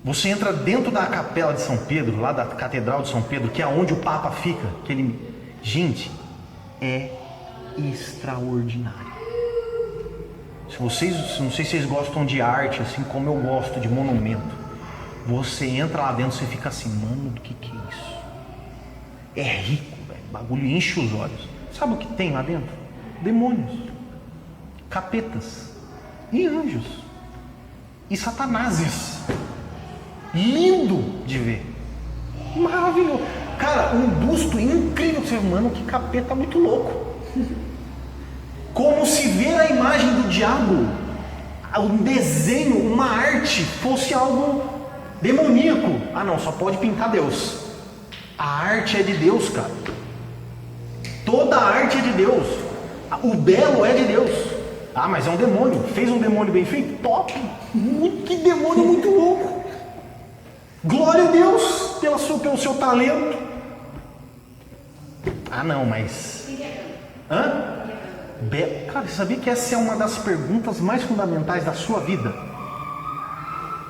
você entra dentro da capela de São Pedro, lá da Catedral de São Pedro, que é onde o Papa fica. Gente, é extraordinário. Não sei se vocês gostam de arte, assim como eu gosto de monumento. Você entra lá dentro e você fica assim, mano, do que é isso? É rico, velho. O bagulho enche os olhos. Sabe o que tem lá dentro? Demônios, capetas e anjos e satanases. Lindo de ver. Maravilhoso. Cara, um busto incrível. Você, mano, que capeta muito louco. Como se ver a imagem do diabo, um desenho, uma arte, fosse algo demoníaco. Ah não, só pode pintar Deus. A arte é de Deus, cara. Toda a arte é de Deus. O belo é de Deus. Ah, mas é um demônio. Fez um demônio bem feito? Top. Que demônio muito louco. Glória a Deus pelo seu talento. Ah não, mas... Hã? Cara, você sabia que essa é uma das perguntas mais fundamentais da sua vida?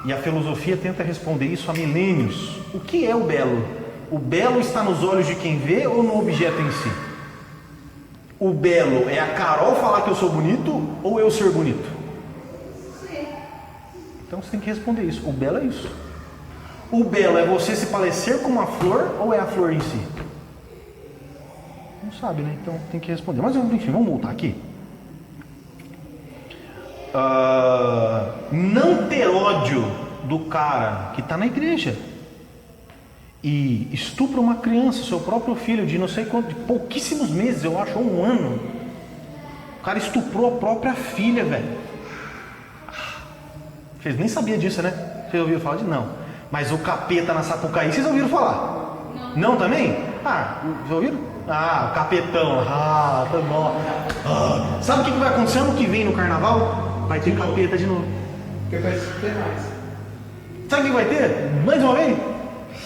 E a filosofia tenta responder isso há milênios. O que é o belo? O belo está nos olhos de quem vê ou no objeto em si? O belo é a Carol falar que eu sou bonito ou eu ser bonito? Sim. Então você tem que responder isso. O belo é isso. O belo é você se parecer com uma flor ou é a flor em si? Não sabe, né? Então tem que responder. Mas enfim, vamos voltar aqui. Não ter ódio do cara que está na igreja e estupra uma criança, seu próprio filho, de não sei quanto, de pouquíssimos meses, eu acho, 1 ano. O cara estuprou a própria filha, velho. Vocês nem sabiam disso, né? Vocês ouviram falar de não. Mas o capeta na Sapucaí, vocês ouviram falar? Não também? Ah, vocês ouviram? Ah, o capetão. Ah, tá bom. Ah. Sabe o que vai acontecer ano que vem no carnaval? Vai ter capeta de novo. Porque vai ter mais. Sabe o que vai ter? Mais uma vez?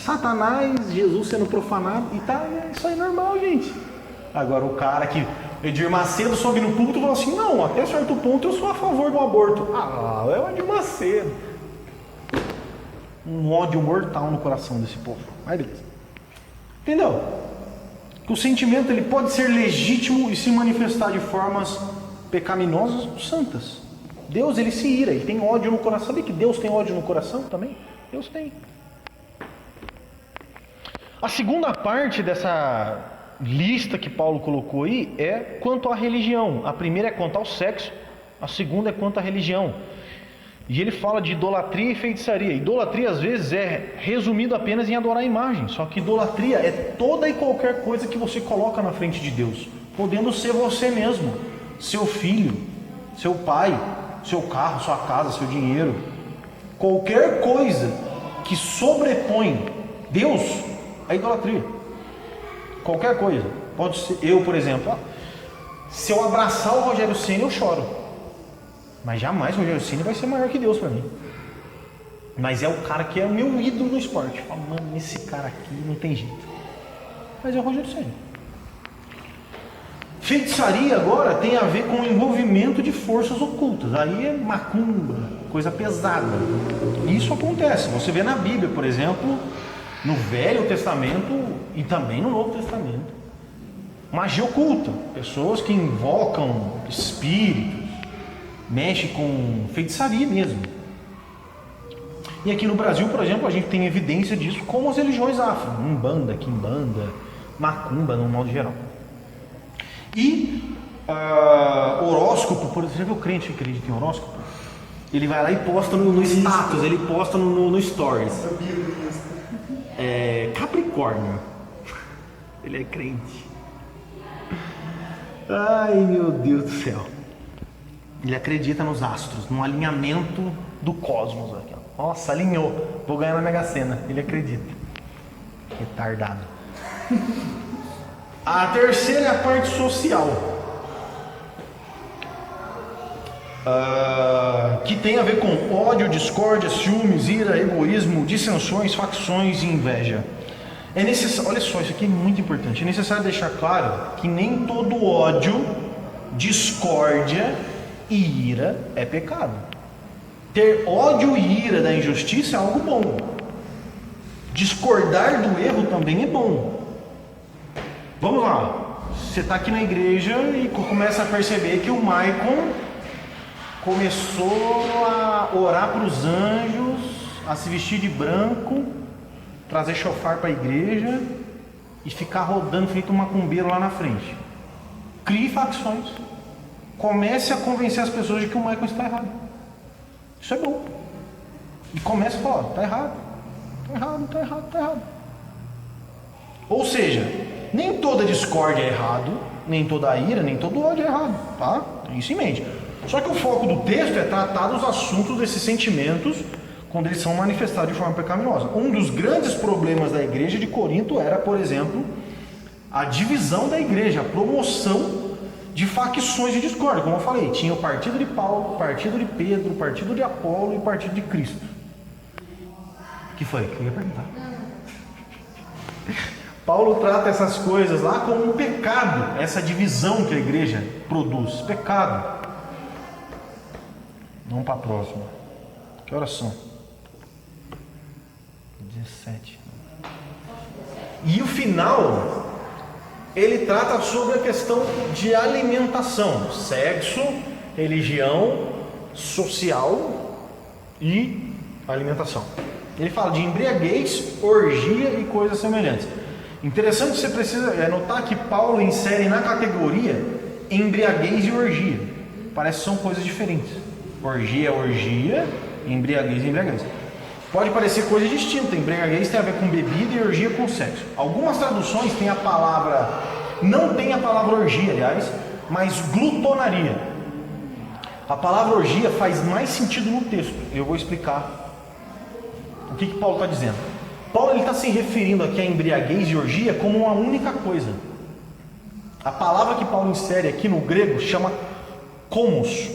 Satanás, Jesus sendo profanado. E tá, isso aí é normal, gente. Agora o cara que Edir Macedo sobe no púlpito e fala assim, não, até certo ponto eu sou a favor do aborto. Ah, é o Edir Macedo. Um ódio mortal no coração desse povo. Mas beleza. Entendeu? Que o sentimento ele pode ser legítimo e se manifestar de formas pecaminosas ou santas. Deus ele se ira, ele tem ódio no coração. Sabe que Deus tem ódio no coração também? Deus tem. A segunda parte lista que Paulo colocou aí é quanto à religião. A primeira é quanto ao sexo, a segunda é quanto à religião. E ele fala de idolatria e feitiçaria. Idolatria às vezes é resumido apenas em adorar a imagem. Só que idolatria é toda e qualquer coisa que você coloca na frente de Deus, podendo ser você mesmo, seu filho, seu pai, seu carro, sua casa, seu dinheiro. Qualquer coisa que sobrepõe Deus é idolatria. Qualquer coisa. Pode ser eu, por exemplo. Se eu abraçar o Rogério Ceni, eu choro. Mas jamais o Rogério Ceni vai ser maior que Deus para mim. Mas é o cara que é o meu ídolo no esporte. Eu falo, mano, esse cara aqui não tem jeito. Mas é o Rogério Ceni. Feitiçaria agora tem a ver com o envolvimento de forças ocultas. Aí é macumba, coisa pesada. Isso acontece. Você vê na Bíblia, por exemplo, no Velho Testamento e também no Novo Testamento. Magia oculta. Pessoas que invocam espíritos. Mexe com feitiçaria mesmo. E aqui no Brasil, por exemplo, a gente tem evidência disso como as religiões afro, Umbanda, Quimbanda, Macumba, no modo geral. E horóscopo, por exemplo, o crente que acredita em horóscopo, ele vai lá e posta no status, ele posta no stories. Capricórnio. Ele é crente. Ai, meu Deus do céu. Ele acredita nos astros, no alinhamento do cosmos. Aqui, ó. Nossa, alinhou. Vou ganhar na Mega Sena. Ele acredita. Retardado. A terceira é a parte social. Que tem a ver com ódio, discórdia, ciúmes, ira, egoísmo, dissensões, facções e inveja. É necessário, olha só, isso aqui é muito importante. É necessário deixar claro que nem todo ódio, discórdia e ira é pecado. Ter ódio e ira da injustiça é algo bom. Discordar do erro também é bom. Vamos lá. Você está aqui na igreja e começa a perceber que o Maicon começou a orar para os anjos, a se vestir de branco, trazer chofar para a igreja e ficar rodando feito um macumbeiro lá na frente. Crie facções. Comece a convencer as pessoas de que o Maicon está errado. Isso é bom. E comece a falar, está errado. Está errado, está errado, está errado. Ou seja, nem toda discórdia é errado, nem toda ira, nem todo ódio é errado, tá? Tem isso em mente. Só que o foco do texto é tratar dos assuntos desses sentimentos quando eles são manifestados de forma pecaminosa. Um dos grandes problemas da igreja de Corinto era, por exemplo, a divisão da igreja, a promoção de facções de discórdia. Como eu falei, tinha o partido de Paulo, o partido de Pedro, o partido de Apolo e o partido de Cristo. O que foi? O que eu ia perguntar? Paulo trata essas coisas lá como um pecado, essa divisão que a igreja produz. Pecado. Vamos para a próxima. Que horas são? 17. E o final, ele trata sobre a questão de alimentação, sexo, religião, social e alimentação. Ele fala de embriaguez, orgia e coisas semelhantes. Interessante, você precisa notar que Paulo insere na categoria embriaguez e orgia. Parece que são coisas diferentes. Orgia é orgia, embriaguez é embriaguez. Pode parecer coisa distinta. Embriaguez tem a ver com bebida e orgia com sexo. Algumas traduções têm a palavra, não tem a palavra orgia, aliás, mas glutonaria. A palavra orgia faz mais sentido no texto. Eu vou explicar o que Paulo está dizendo. Paulo está se referindo aqui a embriaguez e orgia como uma única coisa. A palavra que Paulo insere aqui no grego chama komos,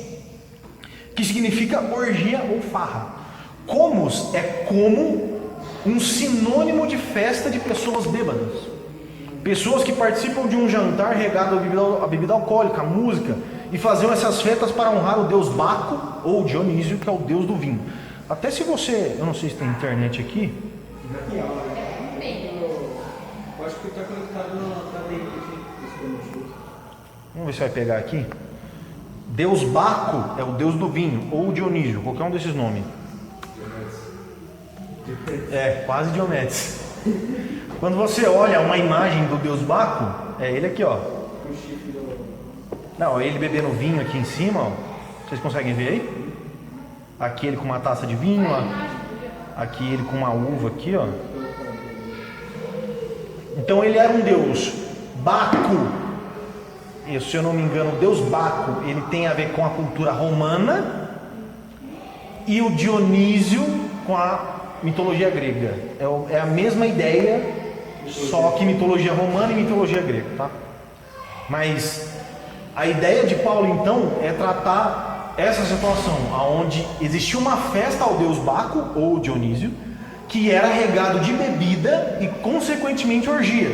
que significa orgia ou farra. Komos é como um sinônimo de festa de pessoas bêbadas. Pessoas que participam de um jantar regado a bebida alcoólica, música, e faziam essas festas para honrar o deus Baco ou Dionísio, que é o deus do vinho. Até se você, eu não sei se tem internet aqui. Já tem aula. Eu acho que está conectado na rede aqui. Vamos ver se vai pegar aqui. Deus Baco é o deus do vinho, ou Dionísio, qualquer um desses nomes. É, quase Diomedes. Quando você olha uma imagem do deus Baco, é ele aqui, ó. O chifre do... Não, ele bebendo vinho aqui em cima, ó. Vocês conseguem ver aí? Aqui ele com uma taça de vinho, ó. Aqui ele com uma uva aqui, ó. Então ele era um deus Baco. E, se eu não me engano, o deus Baco, ele tem a ver com a cultura romana, e o Dionísio com a mitologia grega. É a mesma ideia, só que mitologia romana e mitologia grega, tá? Mas a ideia de Paulo então é tratar essa situação, onde existia uma festa ao deus Baco ou Dionísio, que era regado de bebida e consequentemente orgia,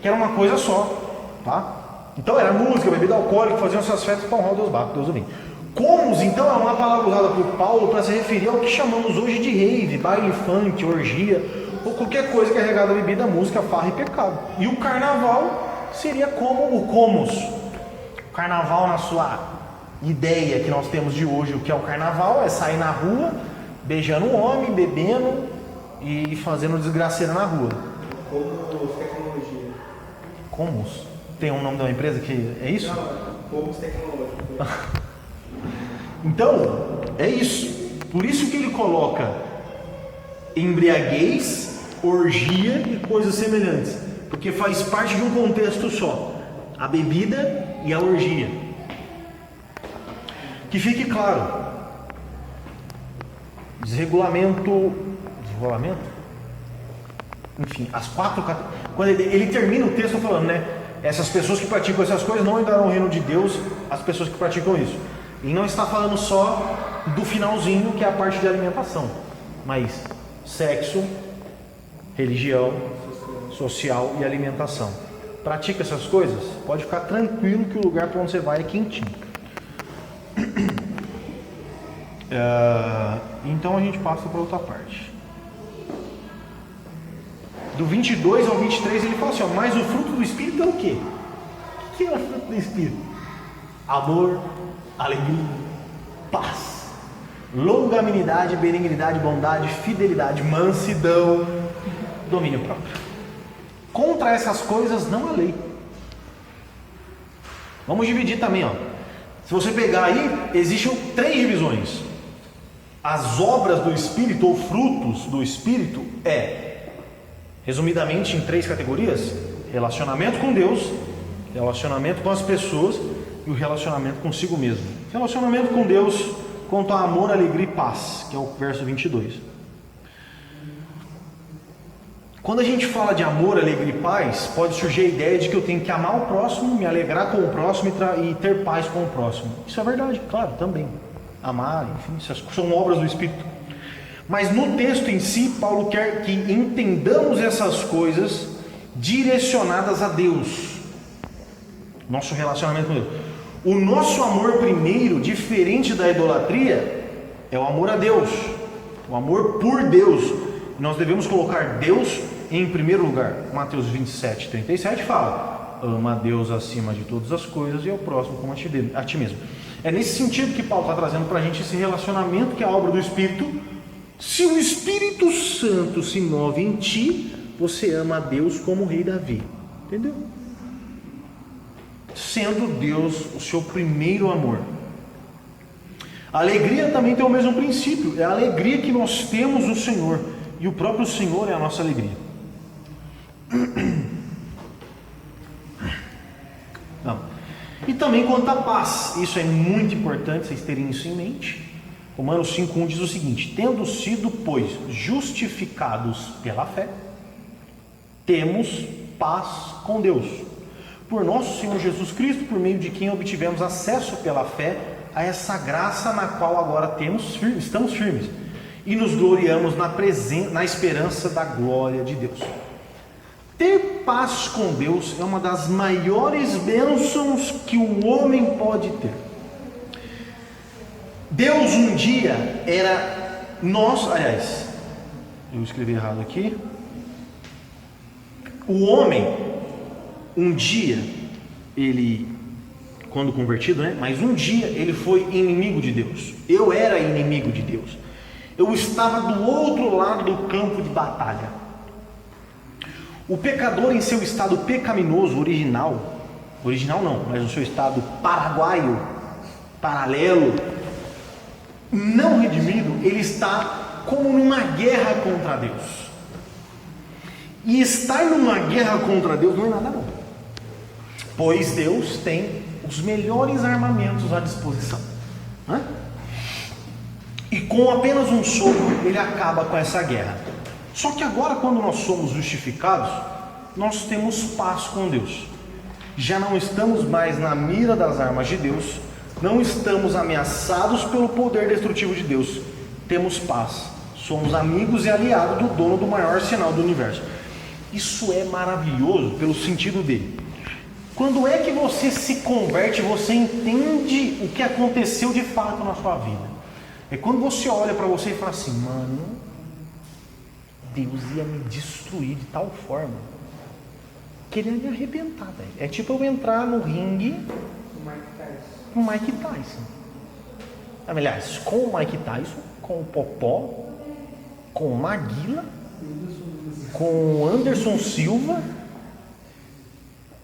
que era uma coisa só, tá? Então era música, bebida alcoólica, faziam essas festas para honrar o deus Baco, deus do vinho. Comos, então, é uma palavra usada por Paulo para se referir ao que chamamos hoje de rave, baile funk, orgia, ou qualquer coisa que é regada a bebida, música, farra e pecado. E o carnaval seria como o comos. O carnaval, na sua ideia que nós temos de hoje, o que é o carnaval, é sair na rua, beijando um homem, bebendo e fazendo desgraceira na rua. Como tecnologia. Comos? Tem um nome de uma empresa que é isso? Não, como tecnológico. Então, é isso. Por isso que ele coloca embriaguez, orgia e coisas semelhantes. Porque faz parte de um contexto só. A bebida e a orgia. Que fique claro. Desregulamento. Enfim, as 4 categorias. Quando ele termina o texto falando, né? Essas pessoas que praticam essas coisas não entrarão no reino de Deus, as pessoas que praticam isso. E não está falando só do finalzinho, que é a parte de alimentação, mas sexo, religião, social e alimentação. Pratica essas coisas, pode ficar tranquilo que o lugar para onde você vai é quentinho. Então a gente passa para outra parte. Do 22 ao 23 ele fala assim, ó, mas o fruto do Espírito é o quê? O que é o fruto do Espírito? Amor, alegria, paz, longanimidade, benignidade, bondade, fidelidade, mansidão, domínio próprio. Contra essas coisas não há lei. Vamos dividir também, ó. Se você pegar aí, existem 3 divisões. As obras do Espírito ou frutos do Espírito resumidamente em 3 categorias: relacionamento com Deus, relacionamento com as pessoas e o relacionamento consigo mesmo. Relacionamento com Deus quanto a amor, alegria e paz, que é o verso 22. Quando a gente fala de amor, alegria e paz, pode surgir a ideia de que eu tenho que amar o próximo, me alegrar com o próximo e ter paz com o próximo. Isso é verdade, claro, também. Amar, enfim, essas são obras do Espírito. Mas no texto em si, Paulo quer que entendamos essas coisas direcionadas a Deus. Nosso relacionamento com Deus. O nosso amor primeiro, diferente da idolatria, é o amor a Deus. O amor por Deus. Nós devemos colocar Deus em primeiro lugar. Mateus 27, 37 fala: ama a Deus acima de todas as coisas e ao próximo como a ti mesmo. É nesse sentido que Paulo está trazendo para a gente esse relacionamento que é a obra do Espírito. Se o Espírito Santo se move em ti, você ama a Deus como o rei Davi. Entendeu? Sendo Deus o seu primeiro amor. A alegria também tem o mesmo princípio. É a alegria que nós temos no Senhor. E o próprio Senhor é a nossa alegria. Não. E também quanto à paz. Isso é muito importante vocês terem isso em mente. Romanos 5,1 diz o seguinte: tendo sido, pois, justificados pela fé, temos paz com Deus, por nosso Senhor Jesus Cristo, por meio de quem obtivemos acesso pela fé a essa graça na qual agora estamos firmes, e nos gloriamos na esperança da glória de Deus. Ter paz com Deus é uma das maiores bênçãos que o homem pode ter. Deus um dia era aliás, eu escrevi errado aqui. O homem, um dia, ele, quando convertido, né? Mas um dia ele foi inimigo de Deus. Eu era inimigo de Deus. Eu estava do outro lado do campo de batalha. O pecador em seu estado pecaminoso original não, mas no seu estado paraguaio, paralelo, não redimido, ele está como numa guerra contra Deus. E estar numa guerra contra Deus não é nada bom, pois Deus tem os melhores armamentos à disposição, né? E com apenas um sopro ele acaba com essa guerra. Só que agora, quando nós somos justificados, nós temos paz com Deus. Já não estamos mais na mira das armas de Deus, não estamos ameaçados pelo poder destrutivo de Deus, temos paz, somos amigos e aliados do dono do maior sinal do universo. Isso é maravilhoso pelo sentido dele. Quando é que você se converte, você entende o que aconteceu de fato na sua vida. É quando você olha para você e fala assim, mano, Deus ia me destruir de tal forma que ele ia me arrebentar, velho. É tipo eu entrar no ringue com o Mike Tyson. Aliás, com o Mike Tyson, com o Popó, com o Maguila, com o Anderson Silva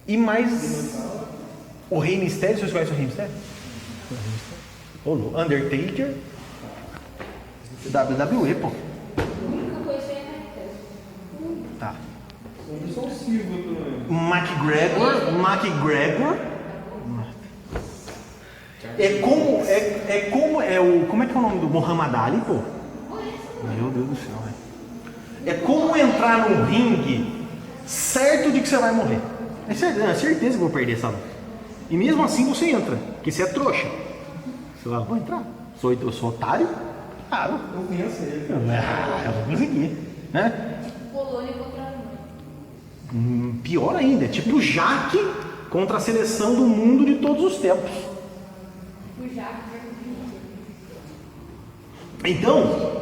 e mais o Rei Mistério. Vocês conhecem o Rei Mistério? Undertaker, WWE, pô. Nunca conheci a Tá. Anderson Silva também. McGregor. Como é que é o nome do Muhammad Ali, pô? Meu Deus do céu, velho. É como entrar no ringue certo de que você vai morrer. É certeza que eu vou perder essa luta. E mesmo assim você entra, porque você é trouxa. Você vai, vou entrar. Eu sou otário? Claro. Eu conheço ele. Eu vou conseguir, né? Polônia contra a Pior ainda, é tipo o Jaque contra a seleção do mundo de todos os tempos. o Jaco. Então,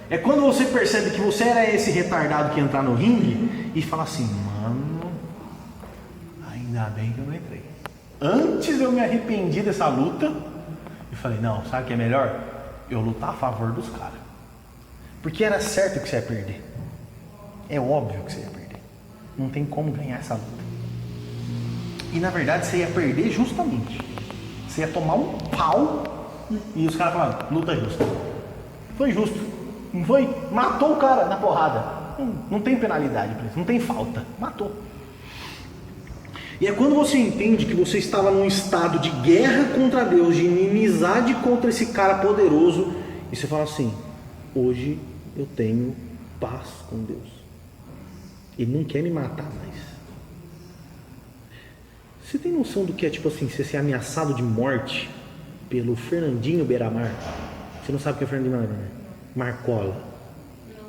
é quando você percebe que você era esse retardado que ia entrar no ringue e fala assim, mano, ainda bem que eu não entrei. Antes eu me arrependi dessa luta e falei, não, sabe o que é melhor? Eu lutar a favor dos caras. Porque era certo que você ia perder. É óbvio que você ia perder. Não tem como ganhar essa luta. E na verdade você ia perder justamente. Você ia tomar um pau e os caras falaram, luta justa. Foi justo. Não foi? Matou o cara na porrada. Não tem penalidade para isso, não tem falta. Matou. E é quando você entende que você estava num estado de guerra contra Deus, de inimizade contra esse cara poderoso, e você fala assim, hoje eu tenho paz com Deus. Ele não quer me matar mais. Você tem noção do que é tipo assim, você ser ameaçado de morte pelo Fernandinho Beiramar? Você não sabe o que é Fernandinho Beiramar? Marcola. Não,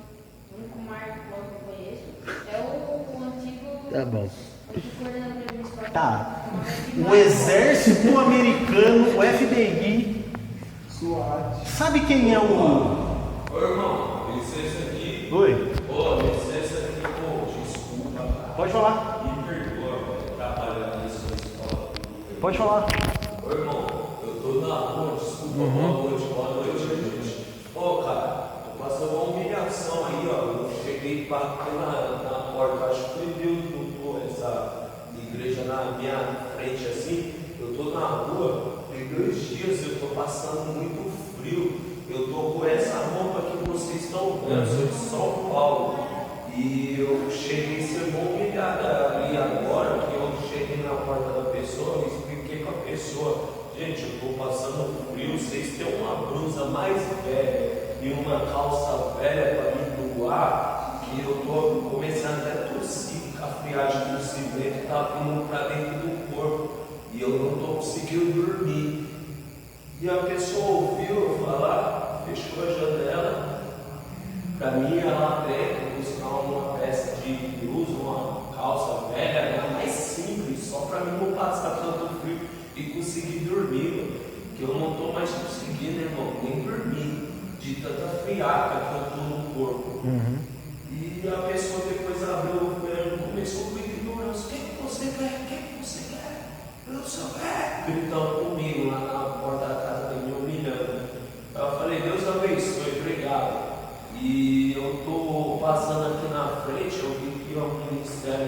o único Marco que eu conheço é o antigo. Tá bom. Coordenador municipal. Tá. O exército americano, o FBI. SWAT. Sabe quem é o... Ô irmão, licença aqui. Oi? Ô, licença aqui, pô, desculpa, cara. Pode falar. Me perdoa, velho, trabalhando nisso na escola. Pode falar. Ô irmão, eu tô na rua, desculpa, boa noite, gente. Ô cara, tô passando uma humilhação aí, ó. Eu cheguei e batei na porta, acho que foi Deus que botou essa igreja na minha frente assim. Eu tô na rua, tem 2 dias, eu tô passando muito frio. Eu tô com essa roupa que vocês estão vendo, sou de São Paulo. E eu cheguei a ser humilhada ali agora, que eu cheguei na porta da pessoa, eu expliquei com a pessoa, gente, eu tô passando frio, vocês têm uma blusa mais velha e uma calça velha para me doar, que eu tô começando até a tossir, a friagem do cimento tá vindo para dentro do corpo e eu não tô conseguindo dormir. E a pessoa ouviu eu falar, fechou a janela, para mim ir lá dentro, buscar uma peça de blusa, uma calça velha, era mais simples, só para mim não passar tanto frio e conseguir dormir, que eu não estou mais conseguindo, irmão, nem dormir, de tanta friaca que eu estou no corpo. E a pessoa depois abriu o banheiro, começou com ignorância, o que você quer? O que você quer? Eu sou gritando comigo lá na porta da casa dele, me humilhando. Eu falei, Deus abençoe, obrigado. E eu estou passando aqui na frente, eu vi que o ministério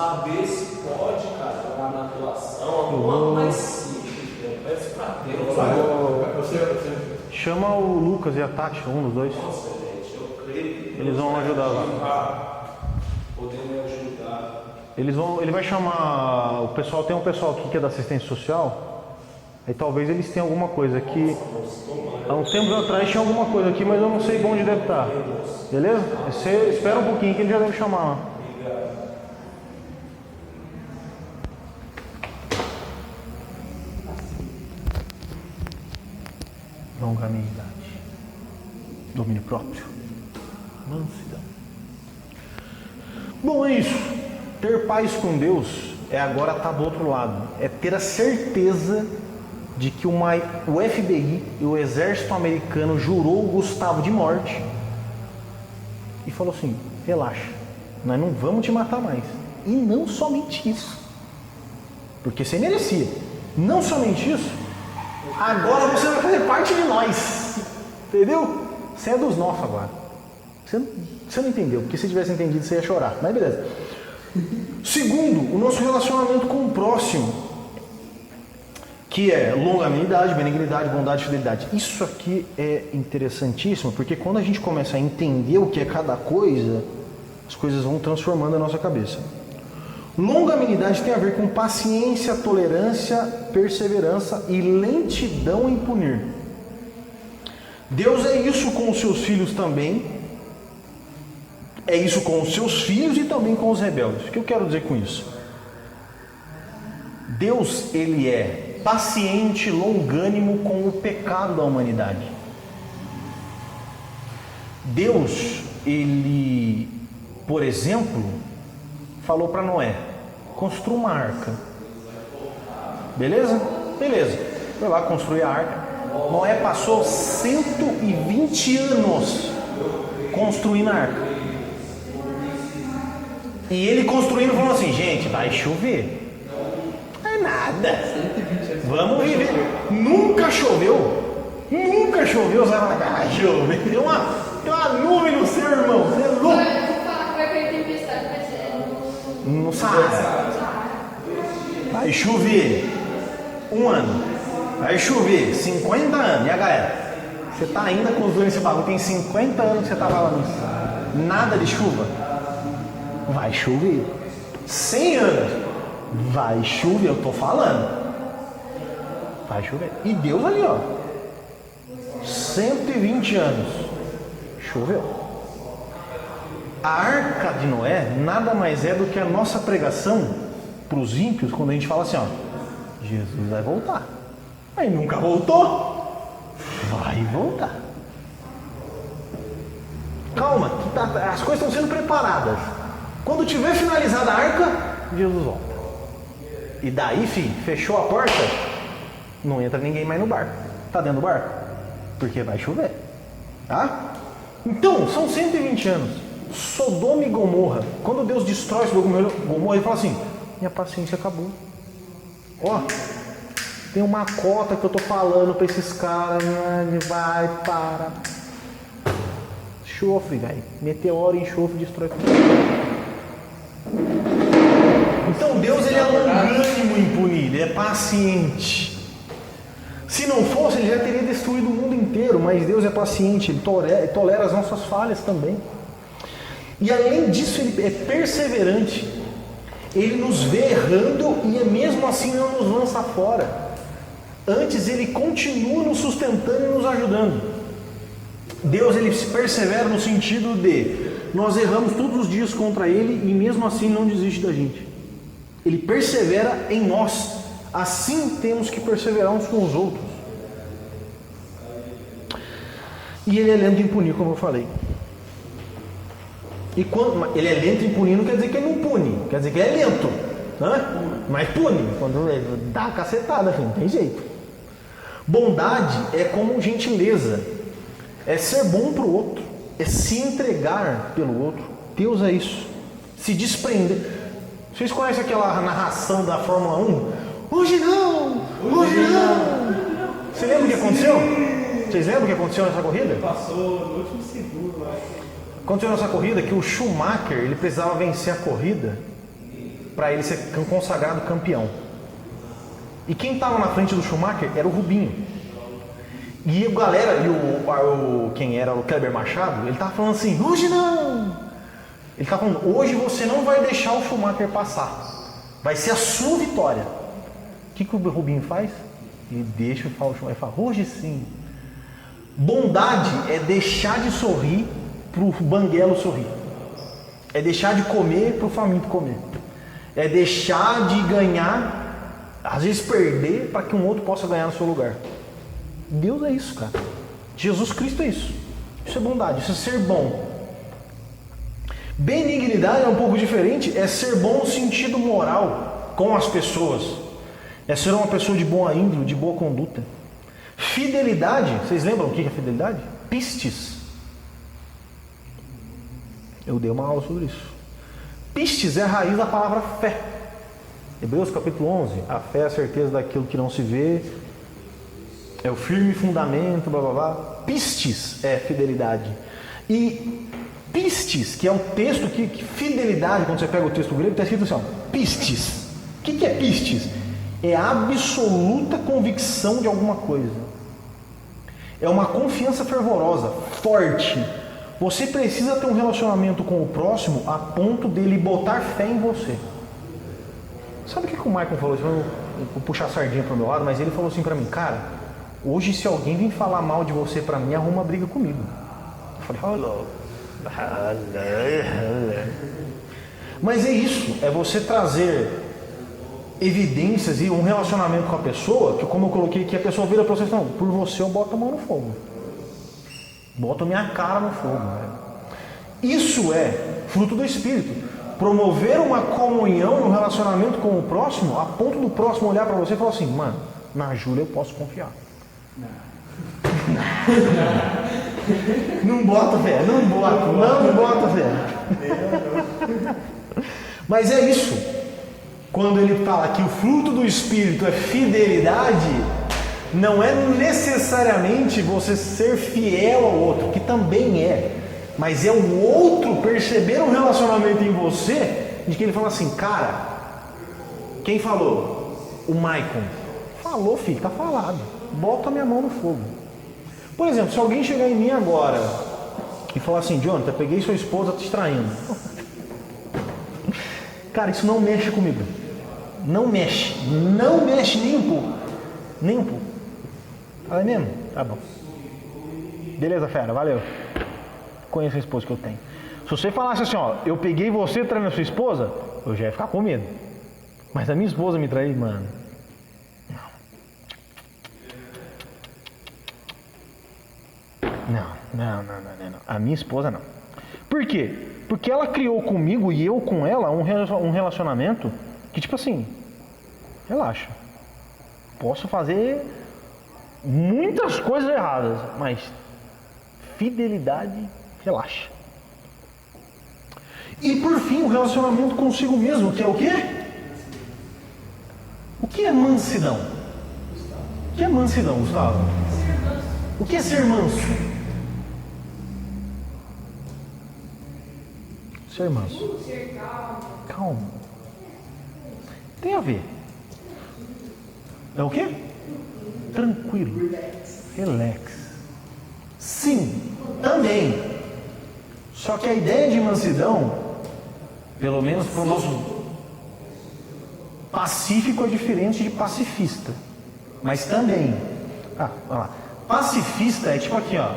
saber se pode, cara, jogar na atuação, alguma mais simples, né? Peço pra Deus. Chama o Lucas e a Tati, um dos dois. Nossa, gente, eu creio que Eles vão ajudar lá. poder me ajudar. Ele vai chamar o pessoal, tem um pessoal aqui que é da assistência social, aí talvez eles tenham alguma coisa aqui. Há uns tempos atrás tinha alguma coisa aqui, mas eu não sei onde deve estar. Beleza? Você espera um pouquinho que ele já deve chamar lá. Longanimidade, domínio próprio, mansidão. Bom, é isso. Ter paz com Deus é agora estar do outro lado. É ter a certeza de que o FBI e o exército americano jurou o Gustavo de morte e falou assim: relaxa, nós não vamos te matar mais. E não somente isso, porque você merecia. Não somente isso, agora você vai fazer parte de nós. Entendeu? Você é dos nossos agora. Você não entendeu, porque se tivesse entendido você ia chorar. Mas beleza. Segundo, o nosso relacionamento com o próximo, que é longanimidade, benignidade, bondade e fidelidade. Isso aqui é interessantíssimo, porque quando a gente começa a entender o que é cada coisa, as coisas vão transformando a nossa cabeça. Longanimidade tem a ver com paciência, tolerância, perseverança e lentidão em punir. Deus é isso com os seus filhos também. É isso com os seus filhos e também com os rebeldes. O que eu quero dizer com isso? Deus, ele é paciente, longânimo com o pecado da humanidade. Deus, ele, por exemplo, falou para Noé: construa uma arca. Beleza? Beleza. Foi lá construir a arca. Noé passou 120 anos construindo a arca. E ele construindo falou assim: gente, vai chover. Não é nada. Vamos viver. Nunca choveu. Nunca choveu. Você vai falar: ah, choveu. Tem uma nuvem no seu, irmão. Você é louco. Vai cair tempestade, vai ser No Saara. Vai chover 1 ano. Vai chover 50 anos. E a galera? Você tá ainda construindo esse bagulho. Tem 50 anos que você tá falando isso. Nada de chuva. Vai chover. 100 anos. Vai chover. Eu tô falando. Vai chover. E Deus ali, ó. 120 anos. Choveu. A arca de Noé nada mais é do que a nossa pregação para os ímpios quando a gente fala assim, ó: Jesus vai voltar. Mas nunca voltou. Vai voltar. Calma, as coisas estão sendo preparadas. Quando tiver finalizada a arca, Jesus volta. E daí, filho, fechou a porta, não entra ninguém mais no barco. Tá dentro do barco? Porque vai chover. Tá? Então, são 120 anos. Sodoma e Gomorra. Quando Deus destrói Sodoma e Gomorra, ele fala assim: minha paciência acabou. Ó, tem uma cota que eu tô falando pra esses caras. Vai, para. Enxofre, velho. Meteoro e enxofre destrói tudo. Então Deus, ele é longânimo em punir, ele é paciente. Se não fosse, ele já teria destruído o mundo inteiro, mas Deus é paciente, ele tolera as nossas falhas também. E além disso, ele é perseverante. Ele nos vê errando e mesmo assim não nos lança fora. Antes, ele continua nos sustentando e nos ajudando. Deus, ele persevera no sentido de nós erramos todos os dias contra ele e mesmo assim não desiste da gente. Ele persevera em nós. Assim temos que perseverar uns com os outros. E ele é lento em punir, como eu falei. E quando ele é lento em punir, não quer dizer que ele não pune, quer dizer que ele é lento, né? Mas pune, quando ele dá a cacetada, filho, não tem jeito. Bondade é como gentileza, é ser bom para o outro, é se entregar pelo outro. Deus é isso, se desprender. Vocês conhecem aquela narração da Fórmula 1? Hoje não! Hoje não! Você lembra o que aconteceu? Vocês lembram o que aconteceu nessa corrida? Passou no último segundo, acho. Aconteceu nessa corrida que o Schumacher, ele precisava vencer a corrida para ele ser consagrado campeão. E quem estava na frente do Schumacher era o Rubinho. E a galera, quem era o Kleber Machado, ele estava falando assim, hoje não! Ele estava falando, hoje você não vai deixar o Schumacher passar. Vai ser a sua vitória. O que o Rubinho faz? Ele deixa o Schumacher falar, hoje sim. Bondade é deixar de sorrir para o banguelo sorrir. É deixar de comer para o faminto comer. É deixar de ganhar, às vezes perder, para que um outro possa ganhar no seu lugar. Deus é isso, cara. Jesus Cristo é isso. Isso é bondade, isso é ser bom. Benignidade é um pouco diferente, é ser bom no sentido moral com as pessoas. É ser uma pessoa de boa índole, de boa conduta. Fidelidade, vocês lembram o que é fidelidade? Pistes. Eu dei uma aula sobre isso. Pistes é a raiz da palavra fé. Hebreus capítulo 11. A fé é a certeza daquilo que não se vê. É o firme fundamento, blá blá blá. Pistes é fidelidade. E pistes, que é o texto que fidelidade, quando você pega o texto grego, está escrito assim, ó, pistes. O que é pistes? É a absoluta convicção de alguma coisa. É uma confiança fervorosa, forte. Você precisa ter um relacionamento com o próximo a ponto dele botar fé em você. Sabe o que o Michael falou? Eu vou puxar a sardinha para o meu lado, mas ele falou assim para mim, cara, hoje se alguém vir falar mal de você para mim, arruma briga comigo. Eu falei, oh, mas é isso, é você trazer evidências e um relacionamento com a pessoa, que como eu coloquei aqui, a pessoa vira para você e fala, não, por você eu boto a mão no fogo. Boto minha cara no fogo. Isso é fruto do Espírito. Promover uma comunhão no relacionamento com o próximo, a ponto do próximo olhar para você e falar assim, mano, na Júlia eu posso confiar. Não bota fé, não bota fé. Mas é isso. Quando ele fala que o fruto do Espírito é fidelidade, não é necessariamente você ser fiel ao outro, que também é, mas é o outro perceber um relacionamento em você, de que ele fala assim, cara, quem falou? O Maicon. Falou, filho, tá falado. Bota a minha mão no fogo. Por exemplo, se alguém chegar em mim agora e falar assim, Jonathan, peguei sua esposa te traindo. Cara, isso não mexe comigo. Não mexe nem um pouco. Nem um pouco. Fala mesmo? Tá bom. Beleza, fera, valeu. Conheço a esposa que eu tenho. Se você falasse assim, ó, eu peguei você traindo a sua esposa, eu já ia ficar com medo. Mas a minha esposa me trair, mano. Não. A minha esposa não. Por quê? Porque ela criou comigo e eu com ela um relacionamento que, tipo assim, relaxa. Posso fazer muitas coisas erradas, mas fidelidade, relaxa. E por fim, o relacionamento consigo mesmo, que é o quê? O que é mansidão? O que é mansidão, Gustavo? O que é ser manso? Ser manso. Ser calmo. Calmo. Tem a ver. É o quê? Tranquilo. Relax. Sim, também. Só que a ideia de mansidão, pelo menos para o nosso pacífico, é diferente de pacifista. Mas também. Olha lá. Pacifista é tipo aqui, ó.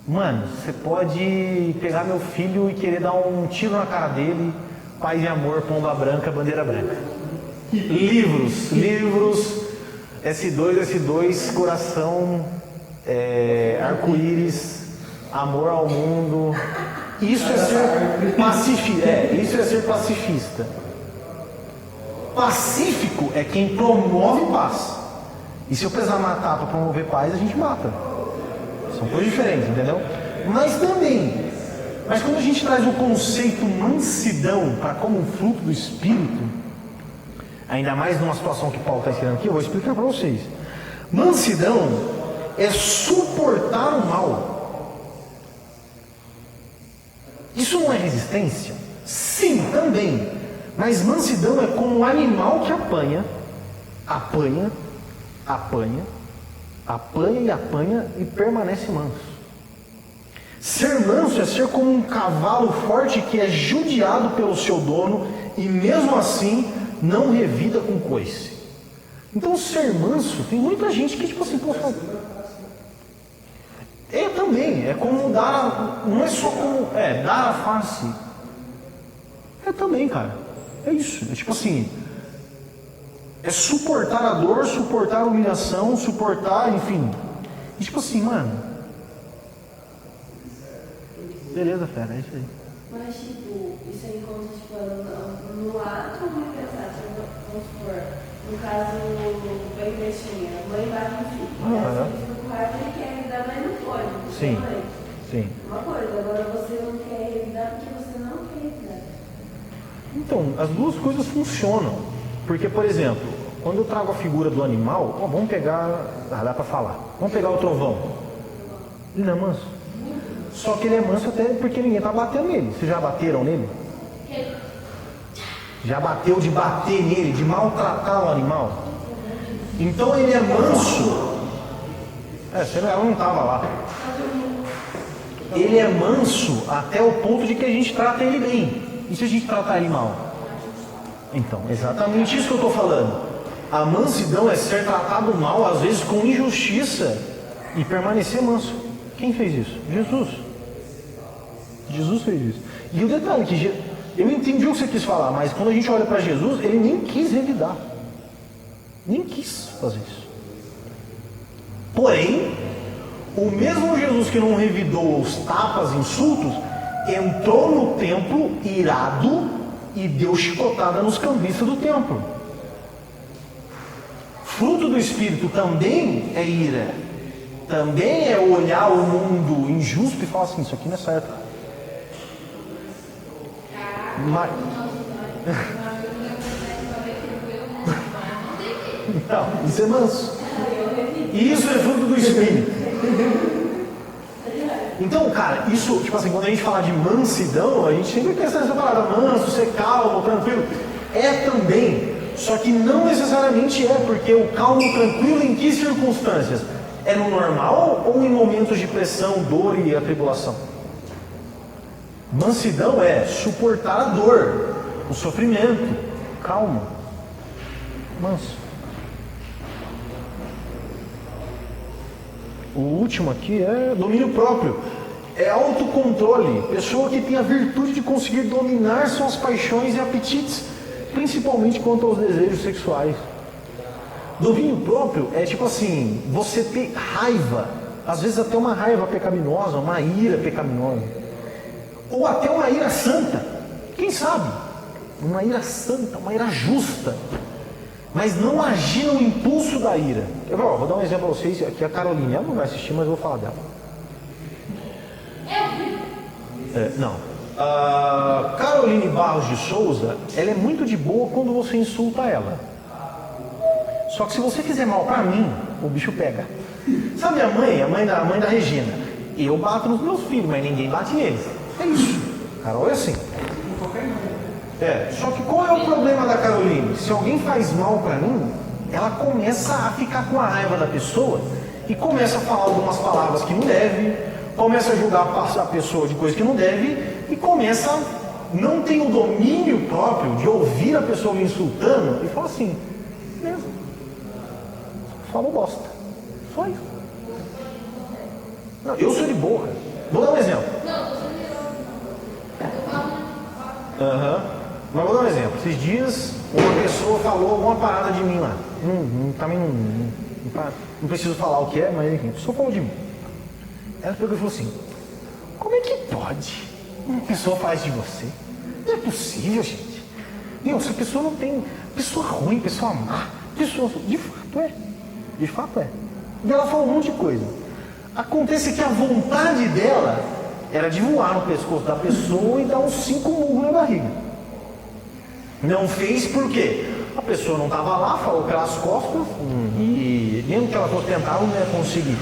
Mano, você pode pegar meu filho e querer dar um tiro na cara dele, paz e amor, pomba branca, bandeira branca. Livros, S2, coração, arco-íris, amor ao mundo. Isso é ser pacifista. Isso é ser pacifista. Pacífico é quem promove paz. E se eu precisar matar para promover paz, a gente mata. São coisas diferentes, entendeu? Mas quando a gente traz o conceito mansidão para como um fruto do Espírito, ainda mais numa situação que Paulo está escrevendo aqui, eu vou explicar para vocês. Mansidão é suportar o mal. Isso não é resistência? Sim, também. Mas mansidão é como um animal que apanha e apanha e permanece manso. Ser manso é ser como um cavalo forte que é judiado pelo seu dono e mesmo assim não revida com coice. Então ser manso, tem muita gente que tipo assim, também, é como não é só como, dar a face. É também, cara, é isso, é tipo assim, é suportar a dor, suportar a humilhação, suportar, enfim. E tipo assim, mano, beleza, fera, é isso aí. Mas, tipo, isso aí conta, tipo, no ato ou no pensar? Vamos supor, no caso da investinha, a mãe bate no filho. E a filha fica com raiva, ele quer revidar, mas não pode. Sim, sim. Uma coisa, agora você não quer revidar porque você não quer revidar. Então, as duas coisas funcionam. Porque, por exemplo, quando eu trago a figura do animal, vamos pegar, dá pra falar, vamos pegar o trovão. Ele não é manso. Só que ele é manso até porque ninguém está batendo nele. Vocês já bateram nele? Já bateu de bater nele, de maltratar o animal? Então ele é manso. Ela não estava lá. Ele é manso até o ponto de que a gente trata ele bem. E se a gente tratar ele mal? Então, exatamente isso que eu estou falando. A mansidão é ser tratado mal, às vezes com injustiça, e permanecer manso. Quem fez isso? Jesus. Jesus fez isso. E o detalhe que eu entendi o que você quis falar, mas quando a gente olha para Jesus, ele nem quis revidar. Nem quis fazer isso. Porém, o mesmo Jesus que não revidou os tapas, insultos, entrou no templo irado e deu chicotada nos cambistas do templo. Fruto do Espírito também é ira. Também é olhar o mundo injusto e falar assim, isso aqui não é certo. Mas... Não, isso é manso. Isso é fruto do Espírito. Então, cara, isso, tipo assim, quando a gente fala de mansidão, a gente sempre pensa nessa palavra, manso, ser calmo, tranquilo. É também, só que não necessariamente é, porque o calmo, tranquilo em que circunstâncias? É no normal ou em momentos de pressão, dor e atribulação? Mansidão é suportar a dor, o sofrimento, calmo, manso. O último aqui é domínio próprio, é autocontrole, pessoa que tem a virtude de conseguir dominar suas paixões e apetites, principalmente quanto aos desejos sexuais. Domínio próprio é tipo assim, você ter raiva, às vezes até uma raiva pecaminosa, uma ira pecaminosa. Ou até uma ira santa, quem sabe? Uma ira santa, uma ira justa, mas não agir no impulso da ira. Eu vou dar um exemplo para vocês, aqui a Caroline, ela não vai assistir, mas eu vou falar dela. Não. A Caroline Barros de Souza, ela é muito de boa quando você insulta ela. Só que se você fizer mal para mim, o bicho pega. Sabe a mãe da Regina? Eu bato nos meus filhos, mas ninguém bate neles. É isso. Carol é assim. Só que qual é o problema da Caroline? Se alguém faz mal para mim, ela começa a ficar com a raiva da pessoa e começa a falar algumas palavras que não deve, começa a julgar a pessoa de coisa que não deve e começa a não ter o domínio próprio de ouvir a pessoa me insultando e fala assim, beleza, falou bosta. Só isso. Não, eu sou de boa. Vou dar um exemplo. Mas vou dar um exemplo. Esses dias uma pessoa falou alguma parada de mim lá. Também não preciso falar o que é, mas enfim, só falou de mim. Ela pegou e falou assim, como é que pode uma pessoa faz de você? Não é possível, gente. Meu, essa pessoa não tem. Pessoa ruim, pessoa má. Pessoa. De fato é. De fato é. E ela falou um monte de coisa. Acontece que a vontade dela era de voar no pescoço da pessoa e dar uns 5 murros na barriga. Não fez por quê? A pessoa não estava lá, falou pelas costas e mesmo que ela fosse tentar, não ia conseguir.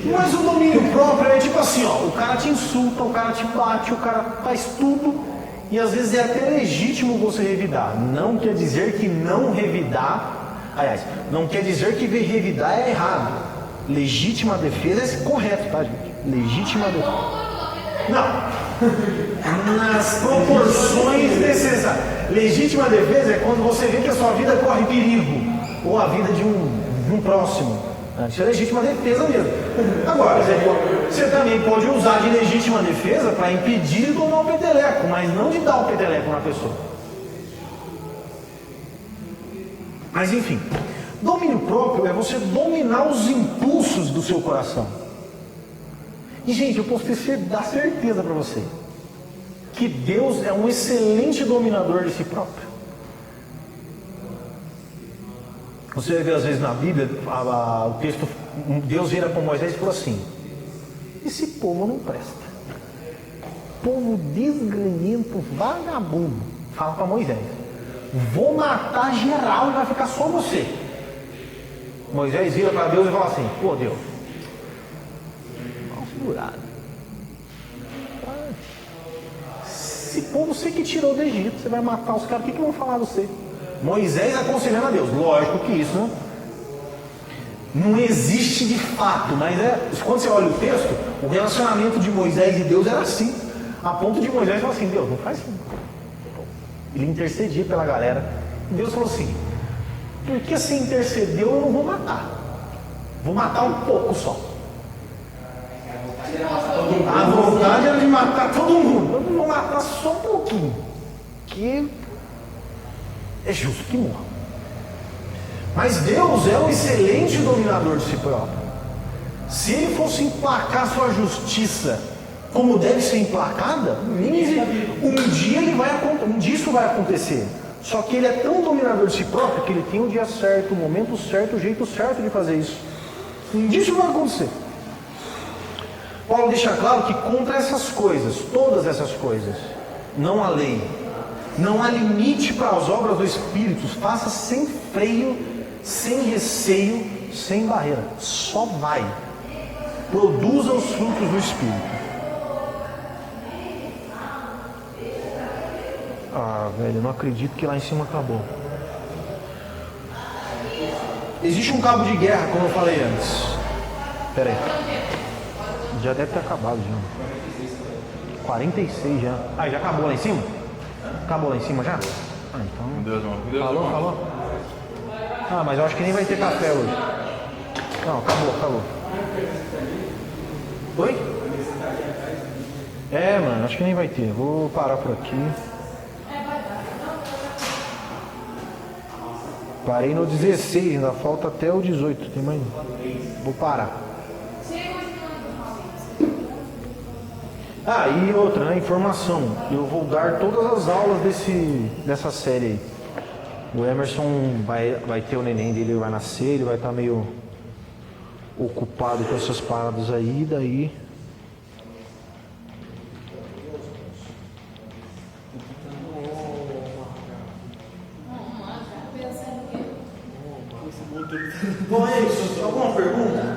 Mas o domínio próprio é tipo assim, ó, o cara te insulta, o cara te bate, o cara faz tudo E às vezes é até legítimo você revidar. Não quer dizer que não revidar, aliás, não quer dizer que revidar é errado. Legítima defesa é correto, tá, gente? Legítima defesa. Não. Nas proporções necessárias. Legítima defesa é quando você vê que a sua vida corre perigo. Ou a vida de um próximo. Isso é legítima defesa mesmo. Agora, você também pode usar de legítima defesa para impedir de tomar o peteleco, mas não de dar o peteleco na pessoa. Mas enfim, domínio próprio é você dominar os impulsos do seu coração. E gente, eu posso dar certeza para você que Deus é um excelente dominador de si próprio. Você vai ver às vezes na Bíblia, o texto, Deus vira para Moisés e falou assim: esse povo não presta. Povo desganhento, vagabundo. Fala para Moisés: vou matar geral e vai ficar só você. Moisés vira para Deus e fala assim: pô Deus, dá uma segurada. Esse povo você que tirou do Egito, você vai matar os caras, o que vão falar de você? Moisés aconselhando a Deus. Lógico que isso não existe de fato, mas quando você olha o texto, o relacionamento de Moisés e Deus era assim, a ponto de Moisés falar assim: Deus, não faz isso. Ele intercedia pela galera. Deus falou assim: porque se intercedeu, eu não vou matar. Vou matar um pouco só. A vontade era de matar todo mundo. Eu não vou matar só um pouquinho, que é justo que morra. Mas Deus é um excelente dominador de si próprio. Se Ele fosse emplacar sua justiça como deve ser emplacada, um dia isso vai acontecer. Só que Ele é tão dominador de si próprio que Ele tem o dia certo, o momento certo, o jeito certo de fazer isso. Um dia isso vai acontecer. Paulo deixa claro que contra essas coisas, todas essas coisas, não há lei. Não há limite para as obras do Espírito. Faça sem freio, sem receio, sem barreira. Só vai. Produza os frutos do Espírito. Ah, velho, eu não acredito que lá em cima acabou. Existe um cabo de guerra, como eu falei antes. Pera aí. Já deve ter acabado já. 46 já. Ah, já acabou lá em cima? Acabou lá em cima já? Ah, então. Meu Deus, irmão. Falou? Ah, mas eu acho que nem vai ter café hoje. Não, acabou. Oi? É, mano, acho que nem vai ter. Vou parar por aqui. Parei no 16, ainda falta até o 18. Tem mais. Vou parar. Ah, e outra, né, informação. Eu vou dar todas as aulas dessa série aí. O Emerson vai ter o neném dele, ele vai nascer, ele vai estar meio ocupado com essas paradas aí, daí. Bom, é isso. Alguma pergunta?